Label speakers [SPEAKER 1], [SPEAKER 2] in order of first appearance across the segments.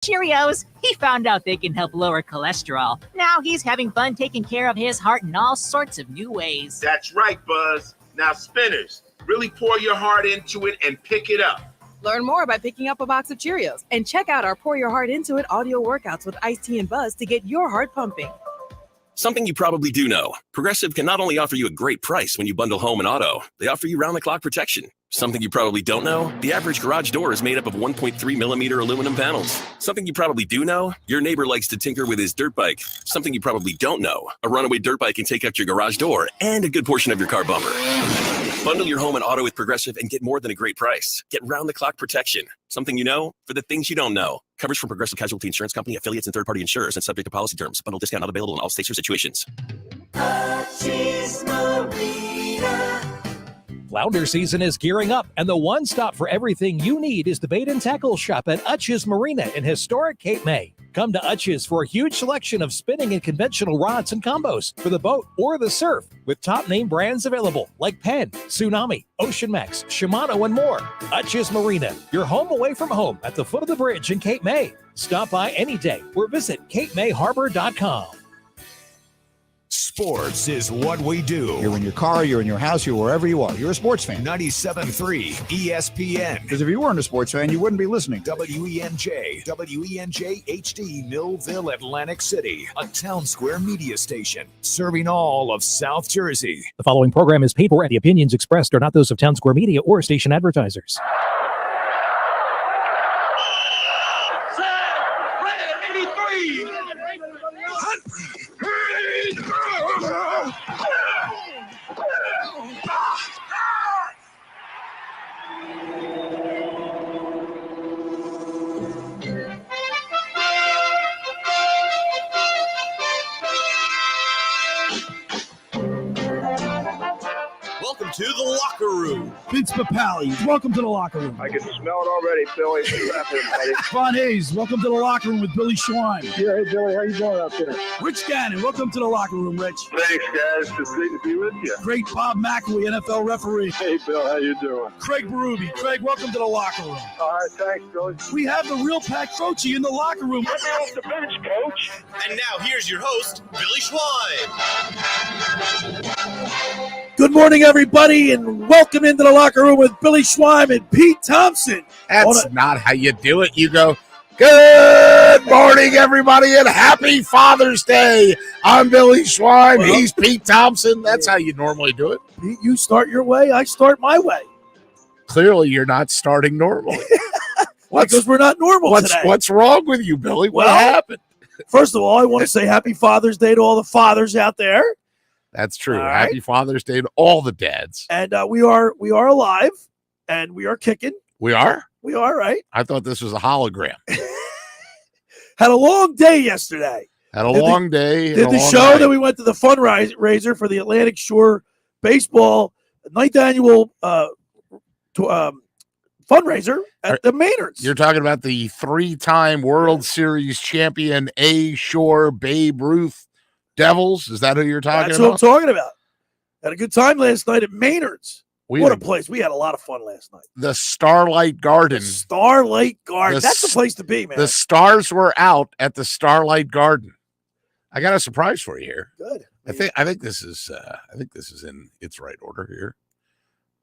[SPEAKER 1] Cheerios. He found out they can help lower cholesterol. Now he's having fun taking care of his heart in all sorts of new ways.
[SPEAKER 2] That's right, Buzz. Now, Spinners, really pour your heart into it and pick it up.
[SPEAKER 3] Learn more by picking up a box of Cheerios and check out our Pour Your Heart Into It audio workouts with Ice-T and Buzz to get your heart pumping.
[SPEAKER 4] Something you probably do know. Progressive can not only offer you a great price when you bundle home and auto, they offer you round-the-clock protection. Something you probably don't know, the average garage door is made up of 1.3 millimeter aluminum panels. Something you probably do know, your neighbor likes to tinker with his dirt bike. Something you probably don't know, a runaway dirt bike can take out your garage door and a good portion of your car bumper. Bundle your home and auto with Progressive and get more than a great price. Get round-the-clock protection. Something you know for the things you don't know. Coverage from Progressive Casualty Insurance Company, affiliates, and third-party insurers and subject to policy terms. Bundle discount not available in all states or situations.
[SPEAKER 5] Flounder season is gearing up, and the one stop for everything you need is the bait and tackle shop at Utch's Marina in historic Cape May. Come to Utch's for a huge selection of spinning and conventional rods and combos for the boat or the surf, with top name brands available like Penn, Tsunami, Ocean Max, Shimano, and more. Utch's Marina, your home away from home at the foot of the bridge in Cape May. Stop by any day or visit CapeMayHarbor.com.
[SPEAKER 6] Sports is what we do.
[SPEAKER 7] You're in your car, you're in your house, you're wherever you are. You're a sports fan.
[SPEAKER 6] 97.3 ESPN.
[SPEAKER 7] Because if you weren't a sports fan, you wouldn't be listening.
[SPEAKER 6] WENJ HD, Millville, Atlantic City. A town square media station serving all of South Jersey.
[SPEAKER 5] The following program is paid for, and the opinions expressed are not those of Town Square Media or station advertisers.
[SPEAKER 8] Welcome to the locker room.
[SPEAKER 9] Vince Papali, welcome to the locker room.
[SPEAKER 10] I can smell it already, Billy.
[SPEAKER 9] Von Hayes, welcome to the locker room with Billy Schwein.
[SPEAKER 10] Yeah, hey, Billy, how you doing out there?
[SPEAKER 9] Rich Gannon, welcome to the locker room, Rich.
[SPEAKER 10] Thanks, guys. It's great to be with you.
[SPEAKER 9] Great Bob McElwee, NFL referee.
[SPEAKER 10] Hey, Bill, how you doing?
[SPEAKER 9] Craig Berube. Craig, welcome to the locker room.
[SPEAKER 10] All right, thanks, Billy.
[SPEAKER 9] We have the real Pat Croce in the locker room.
[SPEAKER 10] Get me off the bench, Coach.
[SPEAKER 8] And now here's your host, Billy Schwein.
[SPEAKER 9] Good morning, everybody, and welcome into the locker room with Billy Schwein and Pete Thompson.
[SPEAKER 11] That's not how you do it. You go, good morning, everybody, and happy Father's Day. I'm Billy Schwein. He's Pete Thompson. That's how you normally do it.
[SPEAKER 9] Pete, you start your way, I start my way.
[SPEAKER 11] Clearly, you're not starting normally.
[SPEAKER 9] Because we're not normal today.
[SPEAKER 11] What's wrong with you, Billy? What happened?
[SPEAKER 9] First of all, I want to say happy Father's Day to all the fathers out there.
[SPEAKER 11] That's true.
[SPEAKER 9] All
[SPEAKER 11] Happy
[SPEAKER 9] right.
[SPEAKER 11] Father's Day to all the dads.
[SPEAKER 9] And we are alive, and we are kicking.
[SPEAKER 11] We are?
[SPEAKER 9] We are, right?
[SPEAKER 11] I thought this was a hologram.
[SPEAKER 9] Had a long day yesterday.
[SPEAKER 11] Had a long day.
[SPEAKER 9] Did the show that we went to the fundraiser for the Atlantic Shore Baseball 9th annual fundraiser at the Maynards.
[SPEAKER 11] You're talking about the 3-time World Series champion A. Shore Babe Ruth Devils? Is that who you're talking about?
[SPEAKER 9] That's what I'm talking about. Had a good time last night at Maynard's. What a place. We had a lot of fun last night.
[SPEAKER 11] The Starlight Garden.
[SPEAKER 9] Starlight Garden. That's the place to be, man.
[SPEAKER 11] The stars were out at the Starlight Garden. I got a surprise for you here.
[SPEAKER 9] Good.
[SPEAKER 11] I think this is in its right order here.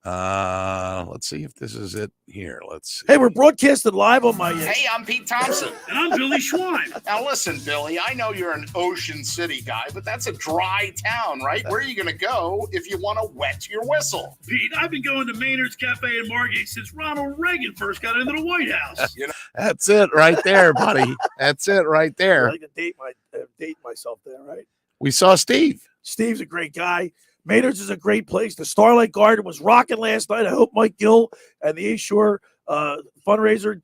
[SPEAKER 11] Let's see if this is it here. Let's see.
[SPEAKER 9] Hey, we're broadcasting live on my.
[SPEAKER 12] Hey, I'm Pete Thompson.
[SPEAKER 9] And I'm Billy Schwein.
[SPEAKER 12] Now, listen, Billy, I know you're an Ocean City guy, but that's a dry town, right? Where are you going to go if you want to wet your whistle?
[SPEAKER 9] Pete, I've been going to Maynard's Cafe in Margate since Ronald Reagan first got into the White House.
[SPEAKER 11] That's it right there, buddy. That's it right there.
[SPEAKER 9] I like to date myself there, right?
[SPEAKER 11] We saw Steve.
[SPEAKER 9] Steve's a great guy. Maynard's is a great place. The Starlight Garden was rocking last night. I hope Mike Gill and the East Shore fundraiser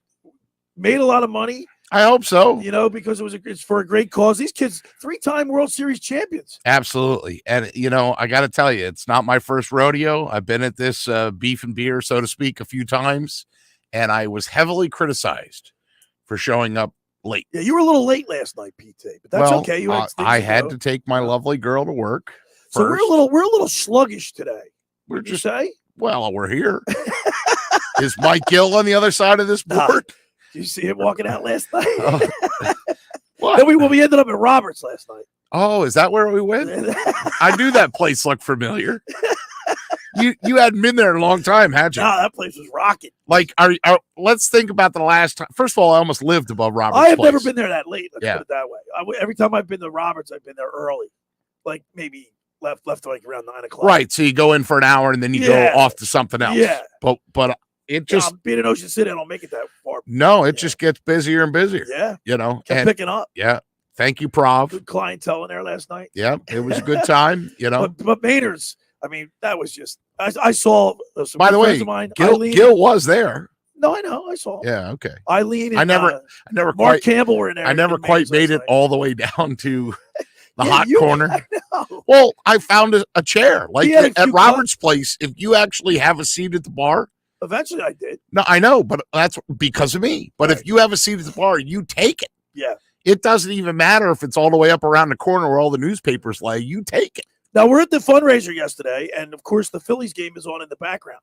[SPEAKER 9] made a lot of money.
[SPEAKER 11] I hope so.
[SPEAKER 9] Because it's for a great cause. These kids, 3-time World Series champions.
[SPEAKER 11] Absolutely. And, I got to tell you, it's not my first rodeo. I've been at this beef and beer, so to speak, a few times, and I was heavily criticized for showing up late.
[SPEAKER 9] Yeah, you were a little late last night, PT, but that's okay.
[SPEAKER 11] I had to take my lovely girl to work.
[SPEAKER 9] So we're a little sluggish today.
[SPEAKER 11] We're
[SPEAKER 9] say?
[SPEAKER 11] Well, we're here. Is Mike Gill on the other side of this board?
[SPEAKER 9] Did you see him walking out last night?
[SPEAKER 11] What?
[SPEAKER 9] Then we ended up at Roberts last night.
[SPEAKER 11] Oh, is that where we went? I knew that place looked familiar. You hadn't been there in a long time, had you?
[SPEAKER 9] No, that place was rocking.
[SPEAKER 11] Like, let's think about the last time. First of all, I almost lived above Roberts.
[SPEAKER 9] I have
[SPEAKER 11] place.
[SPEAKER 9] never been there that late. Let's put it that way. Every time I've been to Roberts, I've been there early, like maybe left like around 9 o'clock.
[SPEAKER 11] Right. So you go in for an hour and then you go off to something else.
[SPEAKER 9] Yeah.
[SPEAKER 11] But it just
[SPEAKER 9] being in Ocean City, I don't make it that far.
[SPEAKER 11] No, it just gets busier and busier.
[SPEAKER 9] Yeah.
[SPEAKER 11] You know,
[SPEAKER 9] Kept picking up.
[SPEAKER 11] Yeah. Thank you, Prov.
[SPEAKER 9] Good clientele in there last night.
[SPEAKER 11] Yeah, it was a good time. You know,
[SPEAKER 9] but Maynard's. I mean, that was just. I saw. Some
[SPEAKER 11] by the way,
[SPEAKER 9] of mine,
[SPEAKER 11] Gil was there.
[SPEAKER 9] No, I know. I saw.
[SPEAKER 11] Yeah. Okay.
[SPEAKER 9] Eileen. And,
[SPEAKER 11] I never
[SPEAKER 9] Mark
[SPEAKER 11] quite.
[SPEAKER 9] Campbell were in there.
[SPEAKER 11] I never quite made it all the way down to the hot
[SPEAKER 9] you-
[SPEAKER 11] corner.
[SPEAKER 9] I know.
[SPEAKER 11] Well, I found a chair like
[SPEAKER 9] He had a
[SPEAKER 11] at
[SPEAKER 9] few
[SPEAKER 11] Robert's place. If you actually have a seat at the bar.
[SPEAKER 9] Eventually, I did.
[SPEAKER 11] No, I know, but that's because of me. But if you have a seat at the bar, you take it.
[SPEAKER 9] Yeah.
[SPEAKER 11] It doesn't even matter if it's all the way up around the corner where all the newspapers lay. You take it.
[SPEAKER 9] Now, we're at the fundraiser yesterday, and, of course, the Phillies game is on in the background.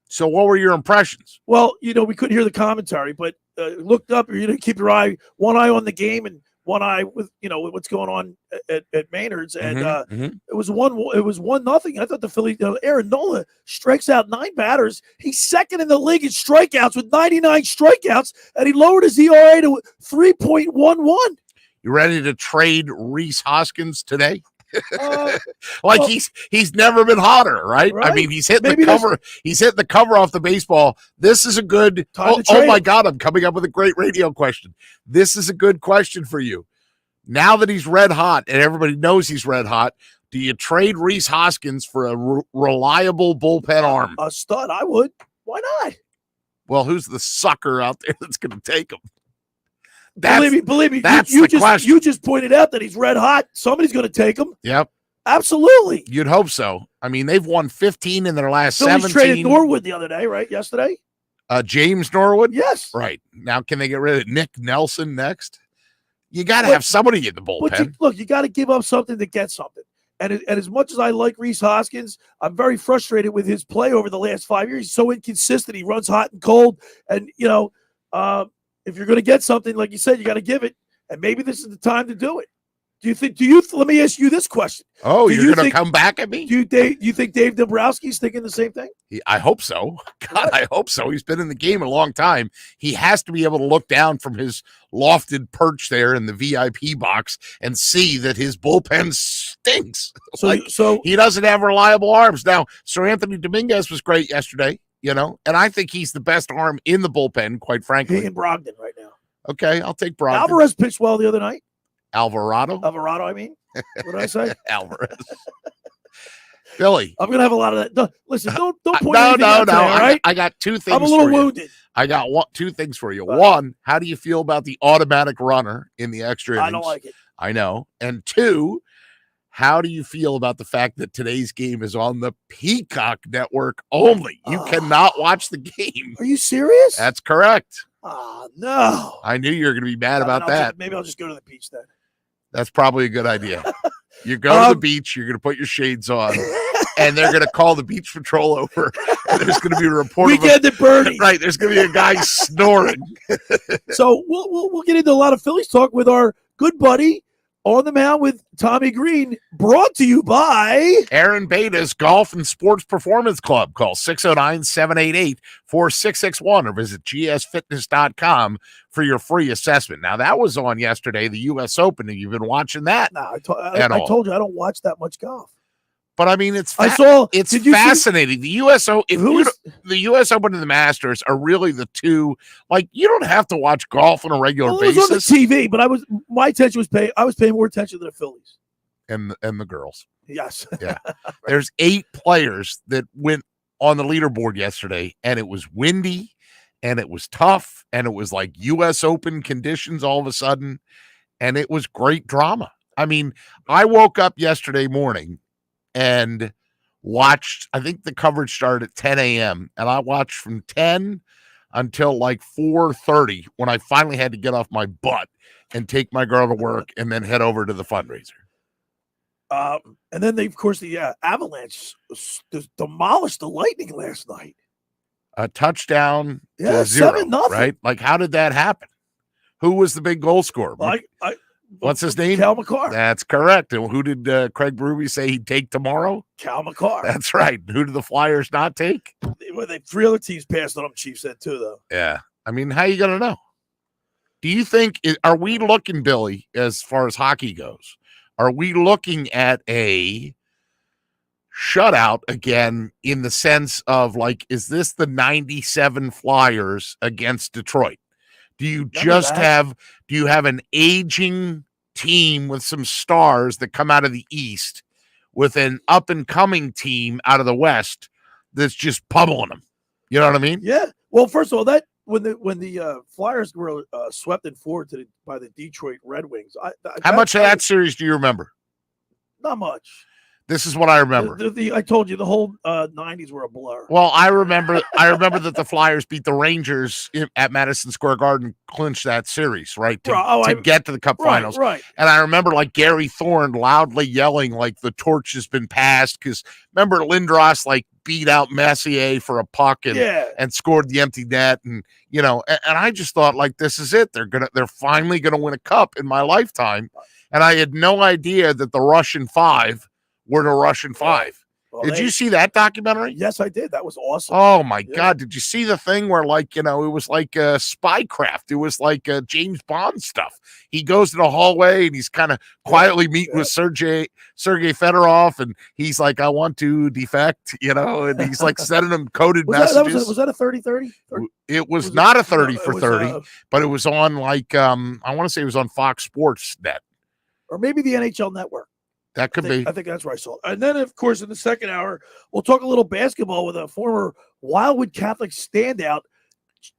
[SPEAKER 11] So what were your impressions?
[SPEAKER 9] Well, we couldn't hear the commentary, but looked up, keep your one eye on the game and one eye with, what's going on at Maynard's. And it was 1-0. I thought the Phillies, Aaron Nola strikes out 9 batters. He's second in the league in strikeouts with 99 strikeouts, and he lowered his ERA to 3.11.
[SPEAKER 11] You ready to trade Rhys Hoskins today?
[SPEAKER 9] Well,
[SPEAKER 11] he's never been hotter, right? I mean, he's hitting the cover. He's hitting the cover off the baseball. This is a good. Oh my God! I'm coming up with a great radio question. This is a good question for you. Now that he's red hot and everybody knows he's red hot, do you trade Rhys Hoskins for a reliable bullpen arm?
[SPEAKER 9] A stud, I would. Why not?
[SPEAKER 11] Well, who's the sucker out there that's going to take him?
[SPEAKER 9] Believe me.
[SPEAKER 11] That's
[SPEAKER 9] you
[SPEAKER 11] the question.
[SPEAKER 9] You just pointed out that he's red hot. Somebody's going to take him.
[SPEAKER 11] Yep.
[SPEAKER 9] Absolutely.
[SPEAKER 11] You'd hope so. I mean, they've won 15 in their last
[SPEAKER 9] Phillies
[SPEAKER 11] 17.
[SPEAKER 9] traded Norwood the other day, right? Yesterday?
[SPEAKER 11] James Norwood?
[SPEAKER 9] Yes.
[SPEAKER 11] Right. Now, can they get rid of Nick Nelson next? You got to have somebody in the bullpen.
[SPEAKER 9] Look, you got to give up something to get something. And as much as I like Rhys Hoskins, I'm very frustrated with his play over the last 5 years. He's so inconsistent. He runs hot and cold. And, if you're going to get something, like you said, you got to give it. And maybe this is the time to do it. Let me ask you this question.
[SPEAKER 11] Oh, you're going to come back at me?
[SPEAKER 9] Do you think Dave Dombrowski's thinking the same thing?
[SPEAKER 11] I hope so. God, I hope so. He's been in the game a long time. He has to be able to look down from his lofted perch there in the VIP box and see that his bullpen stinks. So he doesn't have reliable arms. Now, Sir Anthony Dominguez was great yesterday, and I think he's the best arm in the bullpen, quite frankly.
[SPEAKER 9] He and Brogdon right now.
[SPEAKER 11] Okay, I'll take Brogdon.
[SPEAKER 9] Alvarez pitched well the other night.
[SPEAKER 11] Alvarado,
[SPEAKER 9] I mean. What did I say?
[SPEAKER 11] Alvarez. Billy.
[SPEAKER 9] I'm going to have a lot of that. No, listen, don't point anything out today, all right?
[SPEAKER 11] I got 2 things.
[SPEAKER 9] I'm a little wounded.
[SPEAKER 11] I got 2 things for you. One, how do you feel about the automatic runner in the extra innings?
[SPEAKER 9] I don't like it.
[SPEAKER 11] I know. And 2, how do you feel about the fact that today's game is on the Peacock Network only? You cannot watch the game.
[SPEAKER 9] Are you serious?
[SPEAKER 11] That's correct.
[SPEAKER 9] Oh, no.
[SPEAKER 11] I knew you were going to be mad about that.
[SPEAKER 9] Maybe I'll just go to the beach then.
[SPEAKER 11] That's probably a good idea. You go to the beach, you're going to put your shades on, and they're going to call the beach patrol over. And there's going to be a report.
[SPEAKER 9] Weekend at Bernie's.
[SPEAKER 11] Right. There's going to be a guy snoring.
[SPEAKER 9] So we'll get into a lot of Phillies talk with our good buddy on the mound with Tommy Greene, brought to you by
[SPEAKER 11] Aaron Bada's Golf and Sports Performance Club. Call 609-788-4661 or visit gsfitness.com for your free assessment. Now, that was on yesterday, the U.S. Open, and you've been watching that.
[SPEAKER 9] No, I told you I don't watch that much golf.
[SPEAKER 11] But I mean, it's fascinating. The U.S. the U.S. Open and the Masters are really the two. Like, you don't have to watch golf on a regular basis.
[SPEAKER 9] It was on the TV, but my attention was I was paying more attention to the Phillies
[SPEAKER 11] and the girls.
[SPEAKER 9] Yes,
[SPEAKER 11] yeah. There's 8 players that went on the leaderboard yesterday, and it was windy, and it was tough, and it was like U.S. Open conditions all of a sudden, and it was great drama. I mean, I woke up yesterday morning and watched, I think the coverage started at 10 a.m. and I watched from 10 until like 4:30 when I finally had to get off my butt and take my girl to work and then head over to the fundraiser.
[SPEAKER 9] And then the Avalanche demolished the Lightning last night.
[SPEAKER 11] A touchdown
[SPEAKER 9] Yeah,
[SPEAKER 11] to 0,
[SPEAKER 9] 7-0.
[SPEAKER 11] right? Like, how did that happen? Who was the big goal scorer? What's his name?
[SPEAKER 9] Cal McCarr.
[SPEAKER 11] That's correct. And who did Craig Berube say he'd take tomorrow?
[SPEAKER 9] Cal McCarr.
[SPEAKER 11] That's right. Who did the Flyers not take?
[SPEAKER 9] Well, 3 other teams passed on them, Chief said, too, though.
[SPEAKER 11] Yeah. I mean, how you going to know? Do you think, are we looking, Billy, as far as hockey goes, are we looking at a shutout again in the sense of, like, is this the 97 Flyers against Detroit? Do you have an aging team with some stars that come out of the East with an up-and-coming team out of the West that's just pummeling them? You know what I mean?
[SPEAKER 9] Yeah. Well, first of all, that when the Flyers were swept in 4 by the Detroit Red Wings.
[SPEAKER 11] How much of that series do you remember?
[SPEAKER 9] Not much.
[SPEAKER 11] This is what I remember.
[SPEAKER 9] I told you the whole 90s were a blur.
[SPEAKER 11] Well, I remember that the Flyers beat the Rangers at Madison Square Garden, clinched that series, right? To get to the Cup Finals.
[SPEAKER 9] Right.
[SPEAKER 11] And I remember like Gary Thorne loudly yelling like the torch has been passed, because remember Lindros like beat out Messier for a puck and scored the empty net, and and I just thought, like, this is it. They're finally gonna win a cup in my lifetime. And I had no idea that the Russian Five were the Russian Five. Well, did you see that documentary?
[SPEAKER 9] Yes, I did. That was awesome.
[SPEAKER 11] Oh my God. Did you see the thing where, like, it was like spycraft? It was like James Bond stuff. He goes to the hallway and he's kind of quietly meeting with Sergei Fedorov, and he's like, I want to defect, and he's like sending him coded messages.
[SPEAKER 9] Was that a 30-30?
[SPEAKER 11] It was not a 30 for 30, but it was on like, I want to say it was on Fox Sports Net.
[SPEAKER 9] Or maybe the NHL Network.
[SPEAKER 11] That could be.
[SPEAKER 9] I think that's where I saw it. And then, of course, in the second hour, we'll talk a little basketball with a former Wildwood Catholic standout,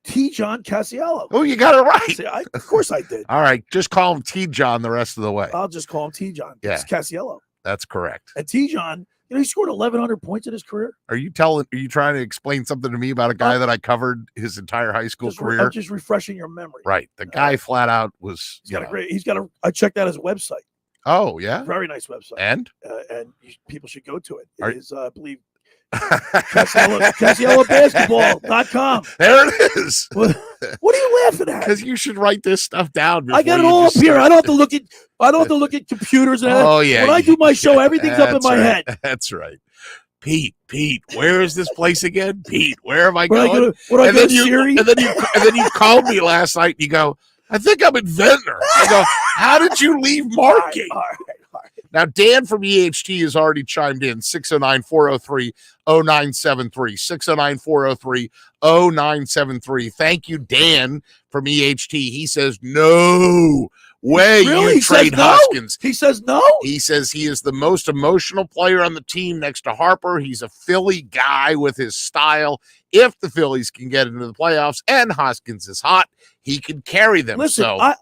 [SPEAKER 9] T-John Casiello.
[SPEAKER 11] Oh, you got it right.
[SPEAKER 9] See, of course I did.
[SPEAKER 11] All right. Just call him T-John the rest of the way.
[SPEAKER 9] I'll just call him T-John.
[SPEAKER 11] Yeah.
[SPEAKER 9] It's Casiello.
[SPEAKER 11] That's correct.
[SPEAKER 9] And T-John, he scored 1,100 points in his career.
[SPEAKER 11] Are you trying to explain something to me about a guy that I covered his entire high school career?
[SPEAKER 9] I'm just refreshing your memory.
[SPEAKER 11] Right. The guy flat out was,
[SPEAKER 9] I checked out his website.
[SPEAKER 11] Oh, yeah?
[SPEAKER 9] Very nice website.
[SPEAKER 11] And
[SPEAKER 9] people should go to it. It is, I believe, CasielloBasketball.com.
[SPEAKER 11] There it is.
[SPEAKER 9] What are you laughing at?
[SPEAKER 11] Because you should write this stuff down.
[SPEAKER 9] I got it all up here. I don't have to look at computers. And
[SPEAKER 11] oh, yeah.
[SPEAKER 9] When I do my show, everything's up in my head.
[SPEAKER 11] That's right. Pete, where is this place again? Pete, where am I going?
[SPEAKER 9] And then you
[SPEAKER 11] called me last night and you go, I think I'm in Ventnor. I go, how did you leave Margate?
[SPEAKER 9] All right.
[SPEAKER 11] Now, Dan from EHT has already chimed in, 609-403-0973, 609-403-0973. Thank you, Dan from EHT. He says, no way you trade Hoskins.
[SPEAKER 9] He says no?
[SPEAKER 11] He says he is the most emotional player on the team next to Harper. He's a Philly guy with his style. If the Phillies can get into the playoffs and Hoskins is hot, he can carry them.
[SPEAKER 9] Listen,
[SPEAKER 11] so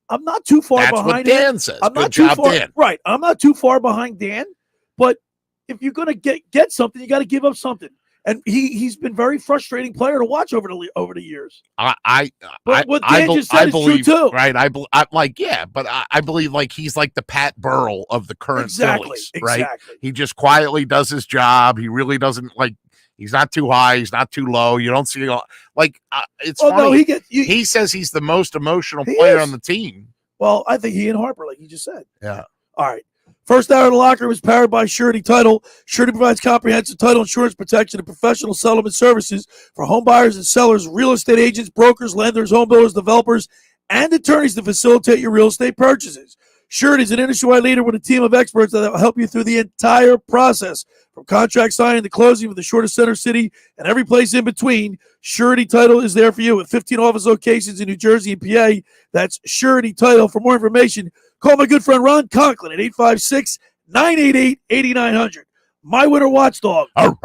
[SPEAKER 9] I'm not too far behind.
[SPEAKER 11] That's what Dan says.
[SPEAKER 9] Good job, Dan. Right. I'm not too far behind Dan, but if you're going to get something, you got to give up something. And he's been very frustrating player to watch over the years. What Dan just said is true too.
[SPEAKER 11] Right. I believe like he's like the Pat Burrell of the current Phillies. Right.
[SPEAKER 9] Exactly.
[SPEAKER 11] He just quietly does his job. He really doesn't like. He's not too high. He's not too low. You don't see it's funny.
[SPEAKER 9] No,
[SPEAKER 11] he says he's the most emotional player on the team.
[SPEAKER 9] Well, I think he and Harper, like you just said.
[SPEAKER 11] Yeah.
[SPEAKER 9] All right. First hour of the locker room is powered by Surety Title. Surety provides comprehensive title insurance protection and professional settlement services for home buyers and sellers, real estate agents, brokers, lenders, home builders, developers, and attorneys to facilitate your real estate purchases. Surety is an industry-wide leader with a team of experts that will help you through the entire process, from contract signing to closing with the shortest center city and every place in between. Surety Title is there for you with 15 office locations in New Jersey and PA. That's Surety Title. For more information, call my good friend Ron Conklin at 856-988-8900. My Winter Watchdog. Have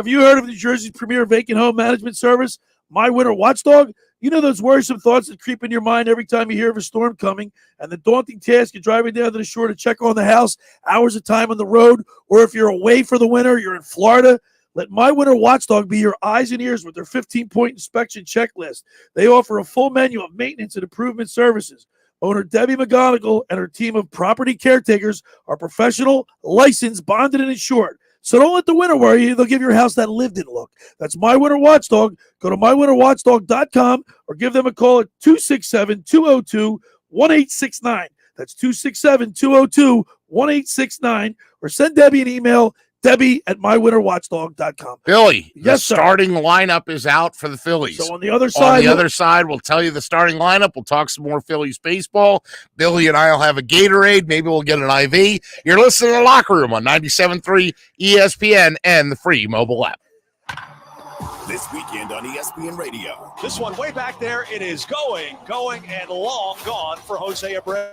[SPEAKER 9] you heard of New Jersey's premier vacant home management service, My Winter Watchdog? You know those worrisome thoughts that creep in your mind every time you hear of a storm coming, and the daunting task of driving down to the shore to check on the house, hours of time on the road, or if you're away for the winter, you're in Florida. Let My Winter Watchdog be your eyes and ears with their 15-point inspection checklist. They offer a full menu of maintenance and improvement services. Owner Debbie McGonigal and her team of property caretakers are professional, licensed, bonded, and insured. So don't let the winter worry you. They'll give your house that lived-in look. That's My Winter Watchdog. Go to mywinterwatchdog.com or give them a call at 267-202-1869. That's 267-202-1869. Or send Debbie an email, Debbie@mywinterwatchdog.com.
[SPEAKER 11] Billy, the
[SPEAKER 9] Yes, sir.
[SPEAKER 11] starting lineup is out for the Phillies.
[SPEAKER 9] So on the other side,
[SPEAKER 11] we'll tell you the starting lineup. We'll talk some more Phillies baseball. Billy and I will have a Gatorade. Maybe we'll get an IV. You're listening to the Locker Room on 97.3 ESPN and the free mobile app.
[SPEAKER 6] This weekend on ESPN Radio.
[SPEAKER 5] This one way back there. It is going, and long gone for Jose Abreu.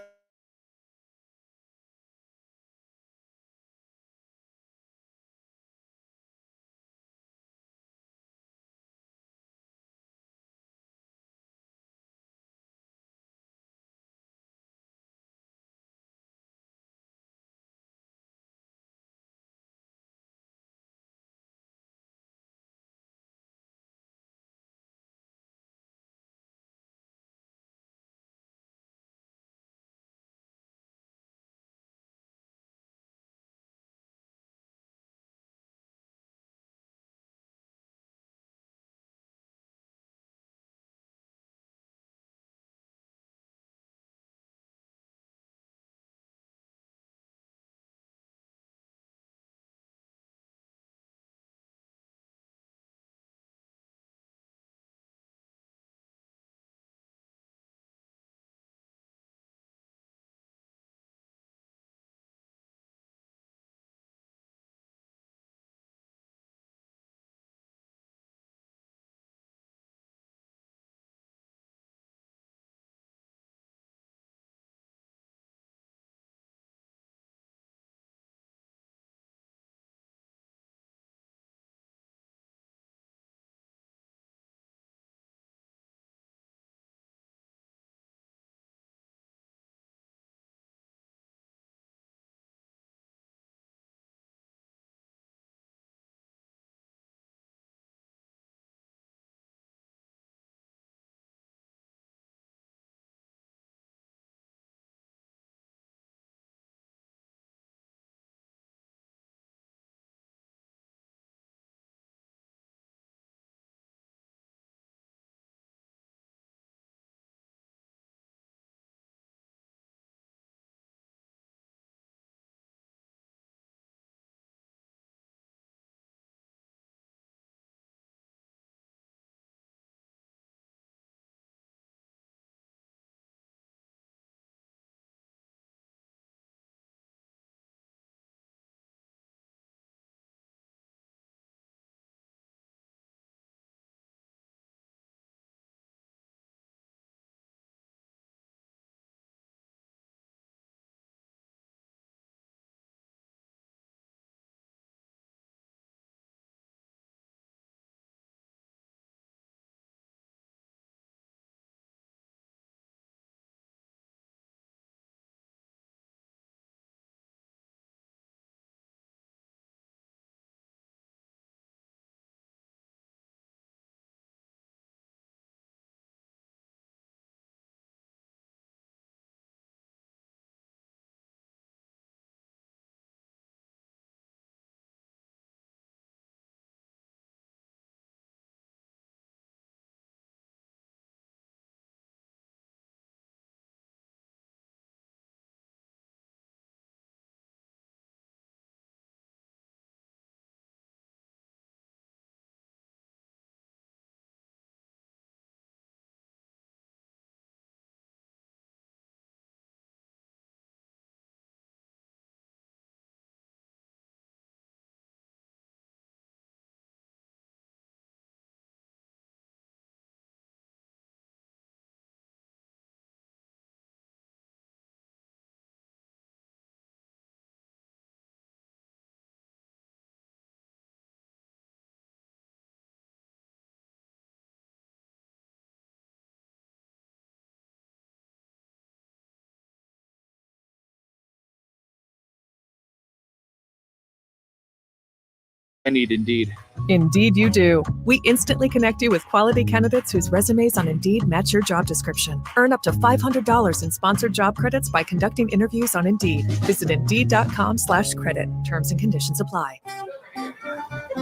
[SPEAKER 13] I need Indeed.
[SPEAKER 3] Indeed, you do. We instantly connect you with quality candidates whose resumes on Indeed match your job description. Earn up to $500 in sponsored job credits by conducting interviews on Indeed. Visit Indeed.com/credit. Terms and conditions apply.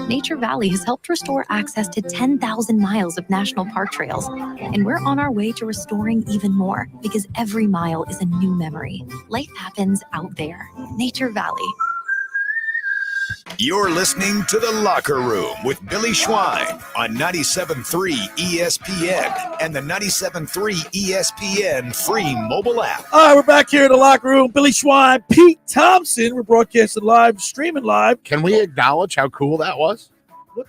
[SPEAKER 14] Nature Valley has helped restore access to 10,000 miles of national park trails. And we're on our way to restoring even more, because every mile is a new memory. Life happens out there. Nature Valley.
[SPEAKER 6] You're listening to The Locker Room with Billy Schwein on 97.3 ESPN and the 97.3 ESPN free mobile app.
[SPEAKER 9] All right, we're back here in The Locker Room. Billy Schwein, Pete Thompson. We're broadcasting live, streaming live.
[SPEAKER 11] Can we acknowledge how cool that was?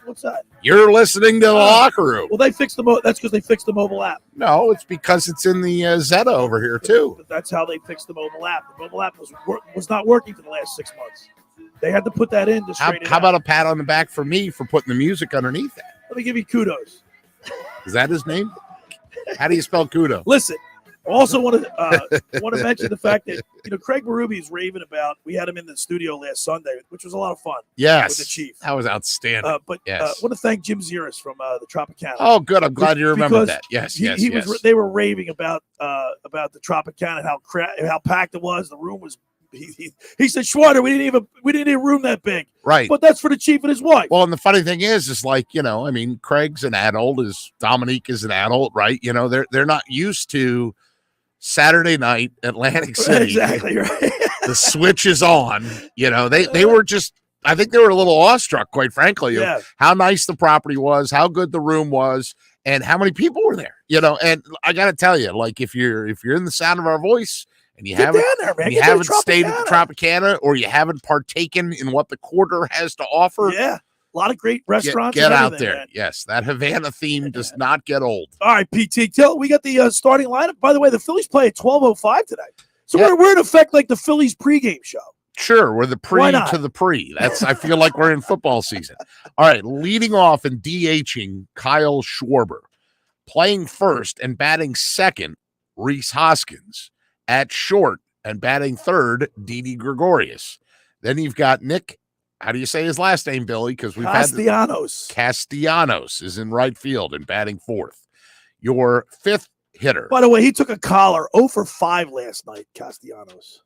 [SPEAKER 9] What's that?
[SPEAKER 11] You're listening to The Locker Room.
[SPEAKER 9] Well, they fixed that's because they fixed the mobile app.
[SPEAKER 11] No, it's because it's in the Zeta over here, too.
[SPEAKER 9] But that's how they fixed the mobile app. The mobile app was not working for the last 6 months. They had to put that in to straighten it out.
[SPEAKER 11] How about a pat on the back for me for putting the music underneath that?
[SPEAKER 9] Let me give you kudos.
[SPEAKER 11] Is that his name? How do you spell kudos?
[SPEAKER 9] Listen, I also want to mention the fact that Craig Berube is raving about. We had him in the studio last Sunday, which was a lot of fun.
[SPEAKER 11] Yes,
[SPEAKER 9] with the Chief.
[SPEAKER 11] That was outstanding.
[SPEAKER 9] I want to thank Jim Ziris from the Tropicana.
[SPEAKER 11] Oh, good. I'm glad you remember that. Yes, yes.
[SPEAKER 9] They were raving about the Tropicana and how packed it was. The room was. He said, Schwarter, we didn't even a room that big.
[SPEAKER 11] Right.
[SPEAKER 9] But that's for the Chief and his wife.
[SPEAKER 11] Well, and the funny thing is like, Craig's an adult, Dominique is an adult, right? They're not used to Saturday night, Atlantic City.
[SPEAKER 9] Exactly right.
[SPEAKER 11] The switch is on. They were just, I think they were a little awestruck, quite frankly, of how nice the property was, how good the room was, and how many people were there. And I got to tell you, like, if you're in the sound of our voice, and you haven't stayed at the Tropicana, or you haven't partaken in what the quarter has to offer.
[SPEAKER 9] Yeah, a lot of great restaurants.
[SPEAKER 11] Get out there. Man. Yes, that Havana theme does not get old.
[SPEAKER 9] All right, PT, we got the starting lineup. By the way, the Phillies play at 12:05 today. So we're in effect like the Phillies pregame show.
[SPEAKER 11] Sure, we're the pre to the pre. I feel like we're in football season. All right, leading off and DHing Kyle Schwarber. Playing first and batting second, Rhys Hoskins. At short and batting third, Didi Gregorius. Then you've got Nick. How do you say his last name, Billy? Because we've Castellanos is in right field and batting fourth. Your fifth hitter.
[SPEAKER 9] By the way, he took a collar 0 for 5 last night, Castellanos.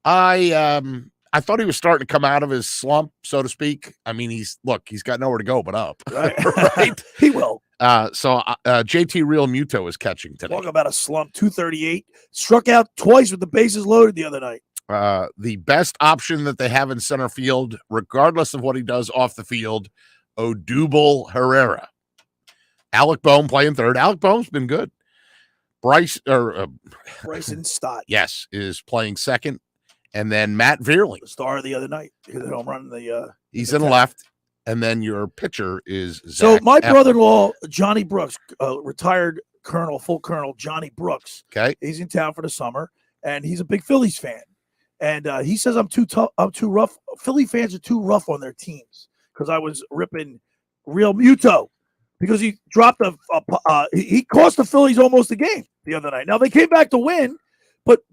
[SPEAKER 11] I thought he was starting to come out of his slump, so to speak. I mean, he's got nowhere to go but up.
[SPEAKER 9] Right. He will.
[SPEAKER 11] So JT Real Muto is catching today.
[SPEAKER 9] Talk about a slump, 238. Struck out twice with the bases loaded the other night.
[SPEAKER 11] The best option that they have in center field, regardless of what he does off the field, Odubel Herrera. Alec Boehm playing third. Alec Boehm's been good.
[SPEAKER 9] Bryson Stott.
[SPEAKER 11] Yes, is playing second. And then Matt Veerling.
[SPEAKER 9] The star of the other night. Hit the home run.
[SPEAKER 11] He's in the left. And then your pitcher is Zach
[SPEAKER 9] So my
[SPEAKER 11] Eflin.
[SPEAKER 9] brother-in-law, Johnny Brooks, retired full colonel Johnny Brooks.
[SPEAKER 11] Okay.
[SPEAKER 9] He's in town for the summer, and he's a big Phillies fan. And he says I'm too tough. I'm too rough. Philly fans are too rough on their teams because I was ripping Real Muto because he dropped he cost the Phillies almost a game the other night. Now they came back to win.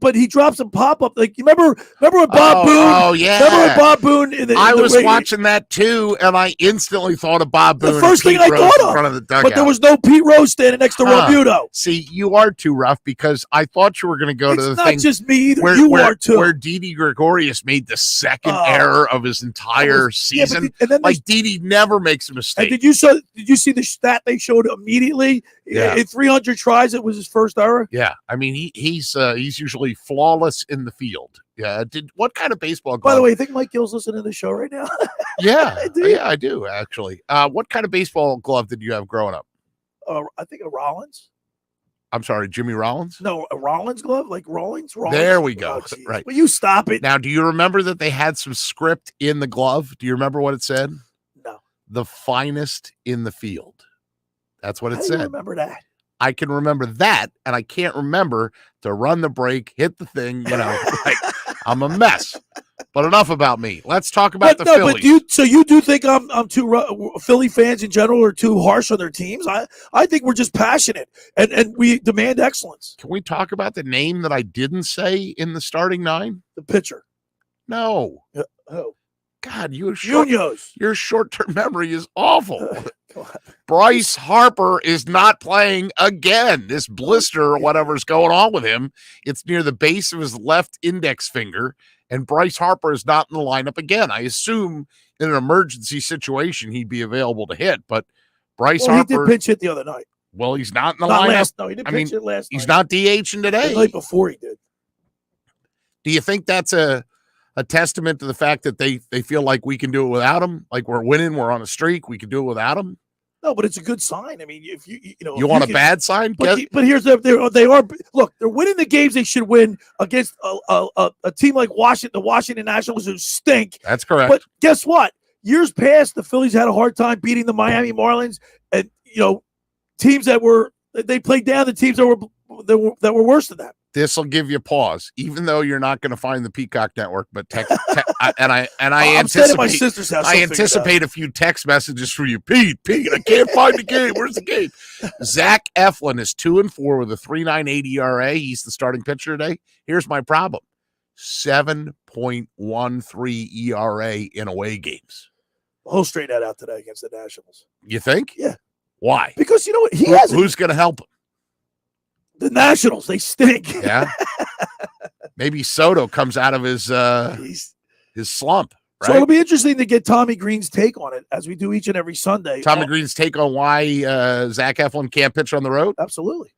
[SPEAKER 9] But he drops some pop up. Like, you remember when Bob Boone?
[SPEAKER 11] Oh yeah.
[SPEAKER 9] Remember when Bob Boone?
[SPEAKER 11] I was watching that too, and I instantly thought of Bob Boone.
[SPEAKER 9] The first thing I thought of,
[SPEAKER 11] in front of the dugout.
[SPEAKER 9] But there was no Pete Rose standing next to Romuto.
[SPEAKER 11] See, you are too rough because I thought you were going to go to the thing.
[SPEAKER 9] It's not just me either.
[SPEAKER 11] You
[SPEAKER 9] are too.
[SPEAKER 11] Where Didi Gregorius made the second error of his entire season.
[SPEAKER 9] And then
[SPEAKER 11] Didi never makes a mistake.
[SPEAKER 9] And did you see the stat they showed immediately?
[SPEAKER 11] Yeah.
[SPEAKER 9] In 300 tries, it was his first error.
[SPEAKER 11] Yeah, I mean he's usually flawless in the field. Yeah. What kind of baseball glove?
[SPEAKER 9] By the way, you think Mike Gill's listening to the show right now?
[SPEAKER 11] Yeah, I do actually. What kind of baseball glove did you have growing up?
[SPEAKER 9] I think a Rollins.
[SPEAKER 11] I'm sorry, Jimmy Rollins?
[SPEAKER 9] No, a Rollins glove, like Rollins.
[SPEAKER 11] There we go.
[SPEAKER 9] Oh,
[SPEAKER 11] right.
[SPEAKER 9] Will you stop it?
[SPEAKER 11] Now, do you remember that they had some script in the glove? Do you remember what it said?
[SPEAKER 9] No.
[SPEAKER 11] The finest in the field. That's what it said.
[SPEAKER 9] I remember that.
[SPEAKER 11] I can remember that, and I can't remember to run the brake, hit the thing. Like, I'm a mess. But enough about me. Let's talk about the Phillies.
[SPEAKER 9] But you do think I'm too Philly fans in general are too harsh on their teams? I think we're just passionate and we demand excellence.
[SPEAKER 11] Can we talk about the name that I didn't say in the starting nine?
[SPEAKER 9] The pitcher.
[SPEAKER 11] No.
[SPEAKER 9] Who?
[SPEAKER 11] God,
[SPEAKER 9] Munoz.
[SPEAKER 11] your short-term memory is awful. Bryce Harper is not playing again. This blister or whatever's going on with him, it's near the base of his left index finger, and Bryce Harper is not in the lineup again. I assume in an emergency situation he'd be available to hit, but Bryce Harper...
[SPEAKER 9] he did pinch hit the other night.
[SPEAKER 11] Well, he's not in the lineup.
[SPEAKER 9] No, he did pinch hit last night.
[SPEAKER 11] He's not DHing today.
[SPEAKER 9] The night before he did.
[SPEAKER 11] Do you think that's a testament to the fact that they feel like we can do it without him? Like we're winning, we're on a streak, we can do it without him?
[SPEAKER 9] No, but it's a good sign. I mean, if you
[SPEAKER 11] want a bad sign?
[SPEAKER 9] But here's they are look, they're winning the games they should win against a team like Washington, the Washington Nationals, who stink.
[SPEAKER 11] That's correct.
[SPEAKER 9] But guess what? Years past, the Phillies had a hard time beating the Miami Marlins, and teams that they played down the teams that were worse than them.
[SPEAKER 11] This will give you pause, even though you're not going to find the Peacock Network. But I anticipate a few text messages from you, Pete. I can't find the game. Where's the game? Zach Eflin is 2-4 with a 3.98 ERA. He's the starting pitcher today. Here's my problem: 7.13 ERA in away games.
[SPEAKER 9] He'll straighten that out today against the Nationals.
[SPEAKER 11] You think?
[SPEAKER 9] Yeah.
[SPEAKER 11] Why?
[SPEAKER 9] Because you know what?
[SPEAKER 11] Who's going to help him?
[SPEAKER 9] The Nationals, they stink.
[SPEAKER 11] Yeah. Maybe Soto comes out of his slump. Right?
[SPEAKER 9] So it'll be interesting to get Tommy Greene's take on it, as we do each and every Sunday.
[SPEAKER 11] Tommy Greene's take on why Zach Eflin can't pitch on the road?
[SPEAKER 9] Absolutely.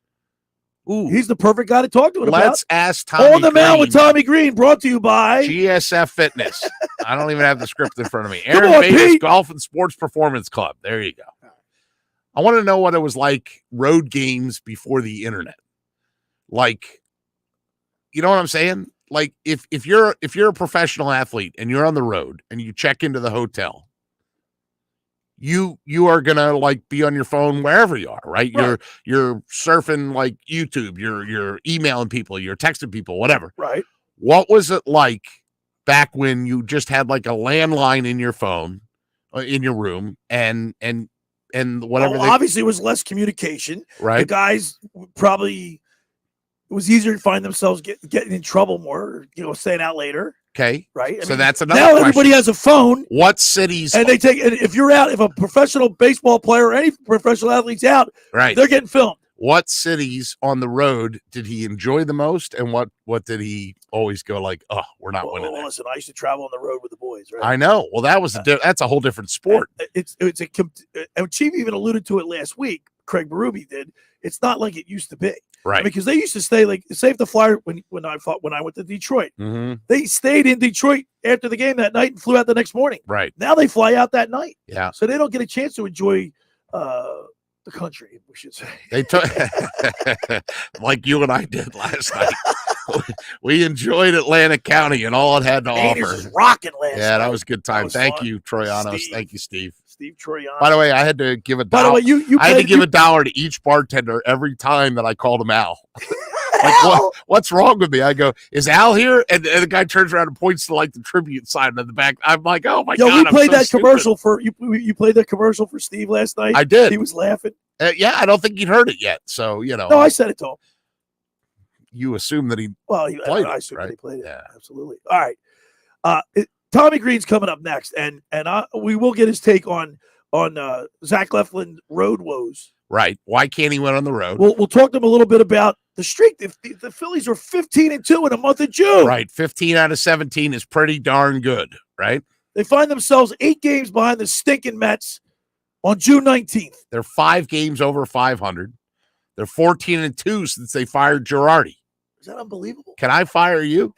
[SPEAKER 11] Ooh.
[SPEAKER 9] He's the perfect guy to talk to it about.
[SPEAKER 11] Let's ask Tommy
[SPEAKER 9] On the Mound with Tommy Greene, brought to you by
[SPEAKER 11] GSF Fitness. I don't even have the script in front of me. Aaron Bates Golf and Sports Performance Club. There you go. I want to know what it was like road games before the internet. Like, you know what I'm saying? Like if you're a professional athlete and you're on the road and you check into the hotel, you are gonna like be on your phone wherever you are, right? You're surfing like YouTube, you're emailing people, you're texting people, whatever.
[SPEAKER 9] Right.
[SPEAKER 11] What was it like back when you just had like a landline in your phone, in your room, and whatever?
[SPEAKER 9] Obviously, it was less communication.
[SPEAKER 11] Right.
[SPEAKER 9] The guys probably. It was easier to find themselves getting in trouble more, staying out later.
[SPEAKER 11] Okay.
[SPEAKER 9] Right.
[SPEAKER 11] So that's another
[SPEAKER 9] now
[SPEAKER 11] question.
[SPEAKER 9] Everybody has a phone.
[SPEAKER 11] What cities?
[SPEAKER 9] And if you're out, if a professional baseball player or any professional athlete's out,
[SPEAKER 11] right,
[SPEAKER 9] they're getting filmed.
[SPEAKER 11] What cities on the road did he enjoy the most, and what did he always go like, oh, we're not winning?
[SPEAKER 9] Well, listen, I used to travel on the road with the boys, right?
[SPEAKER 11] I know. Well, that's a whole different sport.
[SPEAKER 9] And Chief even alluded to it last week. Craig Berube did. It's not like it used to be.
[SPEAKER 11] Right.
[SPEAKER 9] Because they used to stay, like, say if the Flyer, when I went to Detroit, they stayed in Detroit after the game that night and flew out the next morning.
[SPEAKER 11] Right.
[SPEAKER 9] Now they fly out that night.
[SPEAKER 11] Yeah.
[SPEAKER 9] So they don't get a chance to enjoy the country, we should say.
[SPEAKER 11] They took like you and I did last night. We enjoyed Atlantic County and all it had to offer.
[SPEAKER 9] Was rocking last night.
[SPEAKER 11] Yeah, that was a good time. Thank
[SPEAKER 9] fun.
[SPEAKER 11] you, Troyanos. Thank you, Steve.
[SPEAKER 9] Steve Troyanos.
[SPEAKER 11] By the way, I had to give $1.
[SPEAKER 9] By the way,
[SPEAKER 11] I had to give $1 to each bartender every time that I called him Al. Like, what's wrong with me? I go, is Al here? And the guy turns around and points to like the tribute sign in the back. I'm like, oh my God.
[SPEAKER 9] We played that commercial for you played that commercial for Steve last night.
[SPEAKER 11] I did.
[SPEAKER 9] He was laughing.
[SPEAKER 11] Yeah, I don't think he'd heard it yet. So,
[SPEAKER 9] No, I said it to him.
[SPEAKER 11] You assume that he
[SPEAKER 9] played
[SPEAKER 11] I
[SPEAKER 9] assume
[SPEAKER 11] right?
[SPEAKER 9] that he played it.
[SPEAKER 11] Yeah.
[SPEAKER 9] Absolutely. All right. Tommy Greene's coming up next, and we will get his take on Zach Eflin road woes.
[SPEAKER 11] Right. Why can't he win on the road?
[SPEAKER 9] We'll talk to him a little bit about the streak. The Phillies were 15-2 in the month of June.
[SPEAKER 11] Right. 15 out of 17 is pretty darn good, right?
[SPEAKER 9] They find themselves 8 games behind the stinking Mets on June 19th.
[SPEAKER 11] They're 5 games over 500. They're 14-2 since they fired Girardi.
[SPEAKER 9] Is that unbelievable?
[SPEAKER 11] Can I fire you?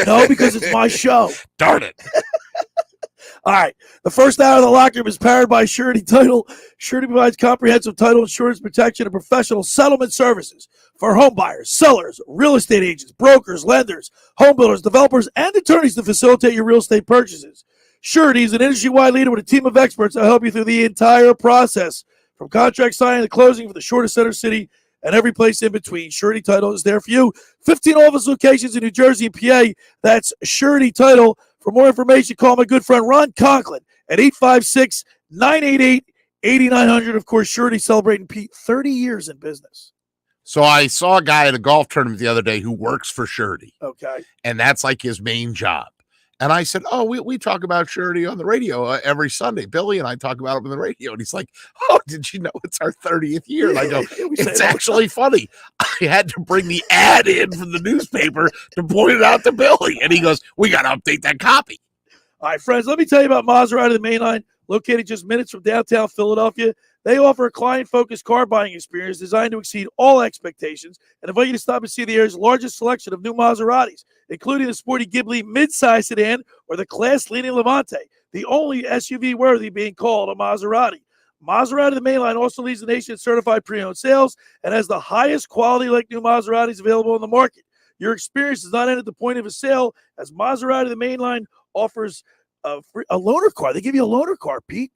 [SPEAKER 9] No, because it's my show.
[SPEAKER 11] Darn it.
[SPEAKER 9] All right. The first hour of the locker room is powered by Surety Title. Surety provides comprehensive title insurance protection and professional settlement services for home buyers, sellers, real estate agents, brokers, lenders, home builders, developers, and attorneys to facilitate your real estate purchases. Surety is an industry-wide leader with a team of experts that help you through the entire process, from contract signing to closing for the shortest center city and every place in between. Surety Title is there for you. 15 office locations in New Jersey and PA. That's Surety Title. For more information, call my good friend Ron Conklin at 856-988-8900. Of course, Surety celebrating, Pete, 30 years in business.
[SPEAKER 11] So I saw a guy at a golf tournament the other day who works for Surety.
[SPEAKER 9] Okay.
[SPEAKER 11] And that's like his main job. And I said, "Oh, we talk about surety on the radio every Sunday. Billy and I talk about it on the radio." And he's like, "Oh, did you know it's our 30th year?" And I go, "It's actually funny. I had to bring the ad in from the newspaper to point it out to Billy." And he goes, "We got to update that copy."
[SPEAKER 9] All right, friends, let me tell you about Maserati the Mainline, located just minutes from downtown Philadelphia. They offer a client-focused car buying experience designed to exceed all expectations and invite you to stop and see the area's largest selection of new Maseratis, including the sporty Ghibli midsize sedan or the class-leading Levante, the only SUV worthy being called a Maserati. Maserati the Mainline also leads the nation in certified pre-owned sales and has the highest quality like new Maseratis available on the market. Your experience does not end at the point of a sale, as Maserati the Mainline offers a loaner car. They give you a loaner car, Pete.